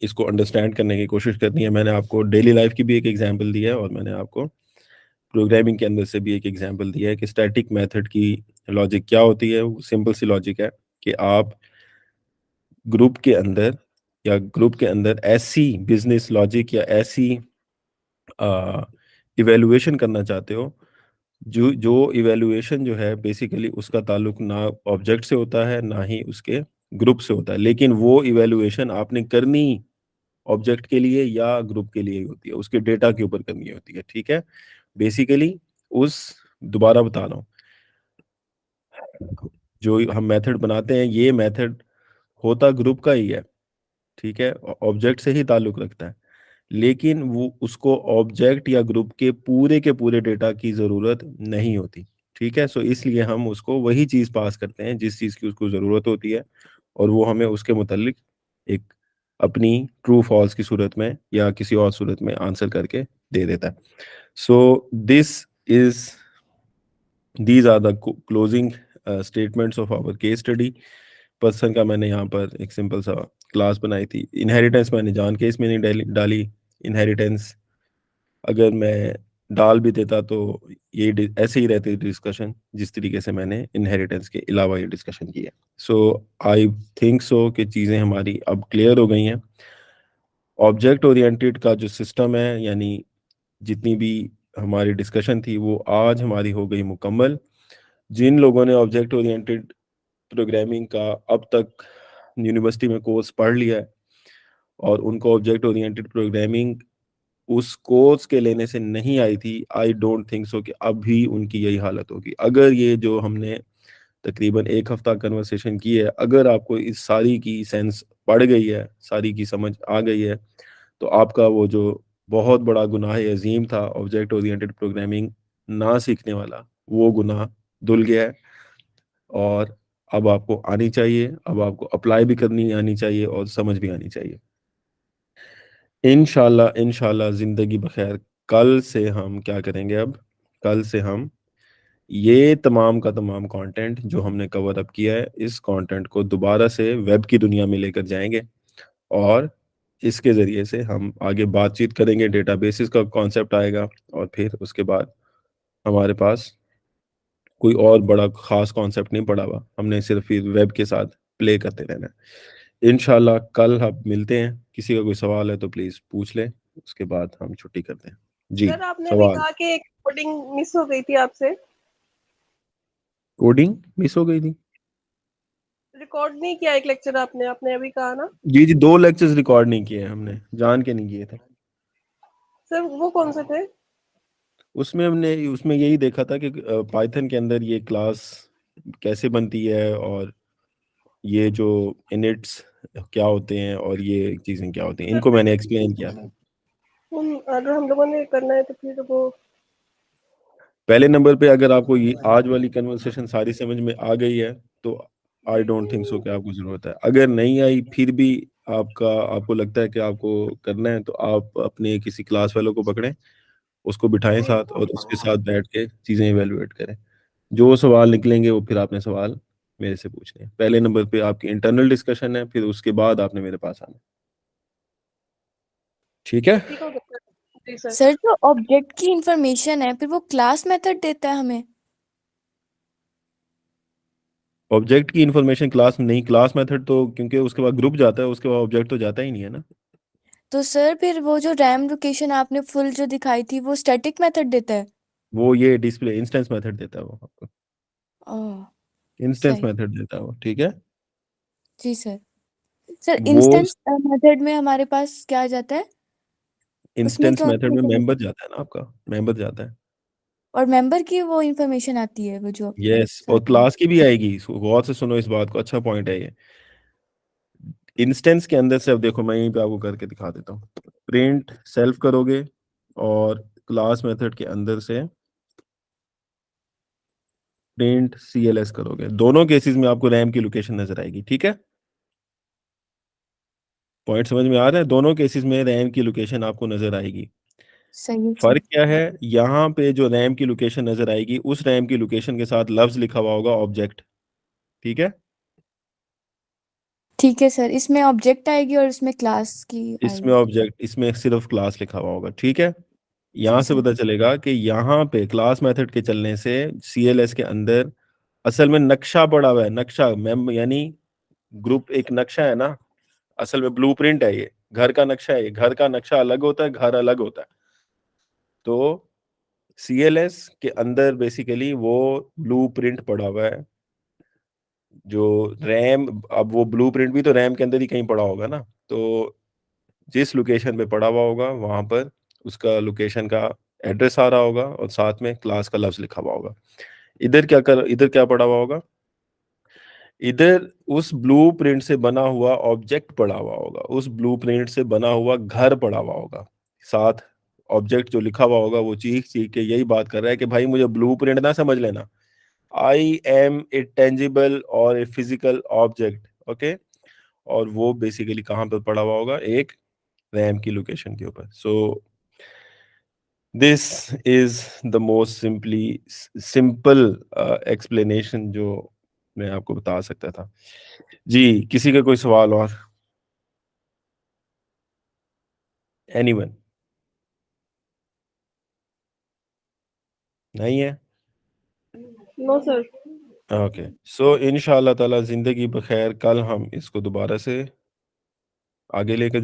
[SPEAKER 1] इसको अंडरस्टैंड करने की कोशिश करनी है। मैंने आपको डेली लाइफ की भी एक एग्जांपल दी है और मैंने आपको प्रोग्रामिंग के अंदर से भी एक एग्जांपल दिया है कि स्टैटिक मेथड की लॉजिक क्या होती है। वो सिंपल सी लॉजिक है कि आप ग्रुप के अंदर ग्रुप के अंदर ऐसी बिजनेस लॉजिक या ऐसी इवैल्यूएशन करना चाहते हो जो जो इवैल्यूएशन जो है बेसिकली उसका ताल्लुक ना ऑब्जेक्ट से होता है ना ही उसके ग्रुप से होता है, लेकिन वो इवैल्यूएशन आपने करनी ऑब्जेक्ट के लिए या ग्रुप के लिए ही होती है, उसके डेटा के ऊपर करनी होती है। ठीक है, बेसिकली उस दोबारा बता रहा हूँ, जो हम मेथड बनाते हैं ये मेथड होता ग्रुप का ही है। ठीक है, ऑब्जेक्ट से ही ताल्लुक रखता है, लेकिन वो उसको ऑब्जेक्ट या ग्रुप के पूरे डेटा की ज़रूरत नहीं होती। ठीक है, सो इसलिए हम उसको वही चीज़ पास करते हैं जिस चीज़ की उसको ज़रूरत होती है और वो हमें उसके मुतालिक एक अपनी ट्रू फॉल्स की सूरत में या किसी और सूरत में आंसर करके दे देता है। So these are the closing statements of our case study person का। मैंने यहाँ पर एक सिंपल सा क्लास बनाई थी। इनहेरिटेंस मैंने जान के इसमें नहीं डाली। इनहेरिटेंस अगर मैं डाल भी देता तो ऐसे ही रहती डिस्कशन जिस तरीके से मैंने इनहेरिटेंस के अलावा ये डिस्कशन की है। सो आई थिंक सो कि चीज़ें हमारी अब क्लियर हो गई हैं। ऑब्जेक्ट ओरिएंटेड का जो सिस्टम है यानी जितनी भी हमारी डिस्कशन थी वो आज हमारी हो गई मुकम्मल। जिन लोगों ने ऑब्जेक्ट ओरिएंटेड प्रोग्रामिंग का अब तक यूनिवर्सिटी में कोर्स पढ़ लिया है और उनको ऑब्जेक्ट ओरिएंटेड प्रोग्रामिंग उस कोर्स के लेने से नहीं आई थी, आई डोंट थिंक सो कि अब भी उनकी यही हालत होगी। अगर ये जो हमने तकरीबन 1 हफ्ता कन्वर्सेशन की है, अगर आपको इस सारी की सेंस पड़ गई है, सारी की समझ आ गई है, तो आपका वो जो बहुत बड़ा गुनाह अज़ीम था ऑब्जेक्ट ओरिएंटेड प्रोग्रामिंग ना सीखने वाला, वो गुनाह धुल गया है और अब आपको आनी चाहिए, अब आपको अप्लाई भी करनी आनी चाहिए और समझ भी आनी चाहिए। इंशाल्लाह ज़िंदगी बखैर कल से हम क्या करेंगे अब, कल से हम ये तमाम का तमाम कंटेंट जो हमने कवर अप किया है, इस कंटेंट को दोबारा से वेब की दुनिया में लेकर जाएँगे और इसके ज़रिए से हम आगे बातचीत करेंगे, डेटाबेसेस का कॉन्सेप्ट आएगा और फिर उसके बाद हमारे पास कोई और बड़ा ख़ास कॉन्सेप्ट नहीं पड़ा हुआ। हमने सिर्फ़ फिर वेब के साथ प्ले करते रहना है। इंशाल्लाह कल हम मिलते हैं। किसी का कोई सवाल है तो प्लीज़ पूछ लें, उसके बाद हम छुट्टी करते हैं। जी,
[SPEAKER 3] सर आपने अभी
[SPEAKER 1] सवाल?
[SPEAKER 3] कहा कि एक कोडिंग मिस हो गई थी आपसे,
[SPEAKER 1] कोडिंग मिस हो गई थी?
[SPEAKER 3] रिकॉर्ड नहीं किया एक लेक्चर आपने आपने अभी कहा ना।
[SPEAKER 1] जी, जी, 2 लेक्चर्स रिकॉर्ड नहीं किए हमने, जान के नहीं किए थे।
[SPEAKER 3] सर वो कौन से थे?
[SPEAKER 1] उसमें यही देखा था कि पाइथन के अंदर ये क्लास कैसे बनती है और ये जो इनिट्स क्या होते हैं और ये चीज़ें क्या होती हैं, इनको मैंने एक्सप्लेन किया था।
[SPEAKER 3] अगर हम लोगों ने करना है तो फिर वो
[SPEAKER 1] पहले नंबर पे अगर आपको ये आज वाली कन्वर्सेशन सारी समझ में आ गई है तो आई डोंट थिंक सो कि आपको ज़रूरत है। अगर नहीं आई फिर भी आपको लगता है कि आपको करना है तो आप अपने किसी क्लास फेलो को पकड़ें, उसको बिठाएँ साथ और उसके साथ बैठ के चीज़ें इवैल्यूएट करें। जो सवाल निकलेंगे वो फिर आपने सवाल मेरे से पूछने हैं। पहले नंबर पे आपकी इंटरनल डिस्कशन है, फिर उसके बाद आपने मेरे पास आना है। ठीक है?
[SPEAKER 3] ठीक हो गया। जी सर।
[SPEAKER 5] सर जो ऑब्जेक्ट की इंफॉर्मेशन है फिर वो क्लास मेथड देता है हमें?
[SPEAKER 1] ऑब्जेक्ट की इंफॉर्मेशन क्लास में नहीं, क्लास मेथड तो क्योंकि उसके बाद ग्रुप जाता है, उसके बाद ऑब्जेक्ट तो जाता ही नहीं है ना।
[SPEAKER 5] तो सर फिर वो जो रैम लोकेशन आपने फुल जो दिखाई थी वो स्टैटिक मेथड देता है?
[SPEAKER 1] वो ये डिस्प्ले इंस्टेंस मेथड देता है वो आपको।
[SPEAKER 5] ओह,
[SPEAKER 1] इंस्टेंस
[SPEAKER 5] सही।
[SPEAKER 1] मेथड देता है वो, ठीक है?
[SPEAKER 5] जी सर। सर
[SPEAKER 1] वो
[SPEAKER 5] इंस्टेंस मेथड में हमारे पास क्या आ जाता है? उसमें
[SPEAKER 1] इंस्टेंस
[SPEAKER 5] कौन सी
[SPEAKER 1] मेथड में मेंबर
[SPEAKER 5] information-
[SPEAKER 1] जाता है ना आपका, मेंबर जाता है।
[SPEAKER 5] और मेंबर की वो इंफॉर्मेशन आती है वो जो
[SPEAKER 1] यस, और
[SPEAKER 5] साथ में।
[SPEAKER 1] क्लास की भी आएगी। गौर से सुनो इस बात को, अच्छा पॉइंट है ये। इंस्टेंस के अंदर से अब देखो मैं यहीं पे आपको करके दिखा देता हूँ। प्रिंट सेल्फ करोगे और क्लास मेथड के अंदर से प्रिंट सीएलएस करोगे। दोनों केसेस में आपको रैम की लोकेशन नजर आएगी, ठीक है? पॉइंट समझ में आ रहा है? दोनों केसेस में रैम की लोकेशन आपको नजर आएगी।
[SPEAKER 5] सही है सर।
[SPEAKER 1] फर्क क्या है? यहाँ पे जो रैम की लोकेशन नजर आएगी उस रैम की लोकेशन के साथ लफ्ज लिखा हुआ होगा ऑब्जेक्ट, ठीक है?
[SPEAKER 5] ठीक है सर, इसमें ऑब्जेक्ट आएगी और इसमें क्लास की
[SPEAKER 1] इसमें
[SPEAKER 5] आएगी।
[SPEAKER 1] ऑब्जेक्ट, इसमें सिर्फ क्लास लिखा हुआ होगा, ठीक है?
[SPEAKER 5] जी
[SPEAKER 1] यहाँ से
[SPEAKER 5] सर।
[SPEAKER 1] पता चलेगा कि यहाँ पे क्लास मेथड के चलने से सीएलएस के अंदर असल में नक्शा पड़ा हुआ है। नक्शा मेम यानी ग्रुप एक नक्शा है ना, असल में ब्लूप्रिंट है ये। घर का नक्शा है ये। घर का नक्शा अलग होता है, घर अलग होता है। तो सीएलएस के अंदर बेसिकली वो ब्लूप्रिंट पड़ा हुआ है। जो रैम, अब वो ब्लूप्रिंट भी तो रैम के अंदर ही कहीं पड़ा होगा ना। तो जिस लोकेशन पे पड़ा हुआ होगा वहां पर उसका लोकेशन का एड्रेस आ रहा होगा और साथ में क्लास का लफ्ज लिखा हुआ होगा। इधर क्या पड़ा हुआ होगा? इधर उस ब्लूप्रिंट से बना हुआ ऑब्जेक्ट पड़ा हुआ होगा, उस ब्लूप्रिंट से बना हुआ घर पड़ा हुआ होगा। साथ ऑब्जेक्ट जो लिखा हुआ होगा वो चीख चीख के यही बात कर रहा है कि भाई मुझे ब्लूप्रिंट ना समझ लेना, आई एम ए टेंजिबल और ए फिजिकल ऑब्जेक्ट, ओके? और वो बेसिकली कहाँ पर पड़ा हुआ होगा? एक रैम की लोकेशन के ऊपर। सो this is the most simple explanation जो मैं आपको बता सकता था। जी, किसी का कोई सवाल और? एनीवन? नहीं है?
[SPEAKER 3] No sir.
[SPEAKER 1] ओके, सो इंशाल्लाह ताला जिंदगी बखैर कल हम इसको दोबारा से आगे लेकर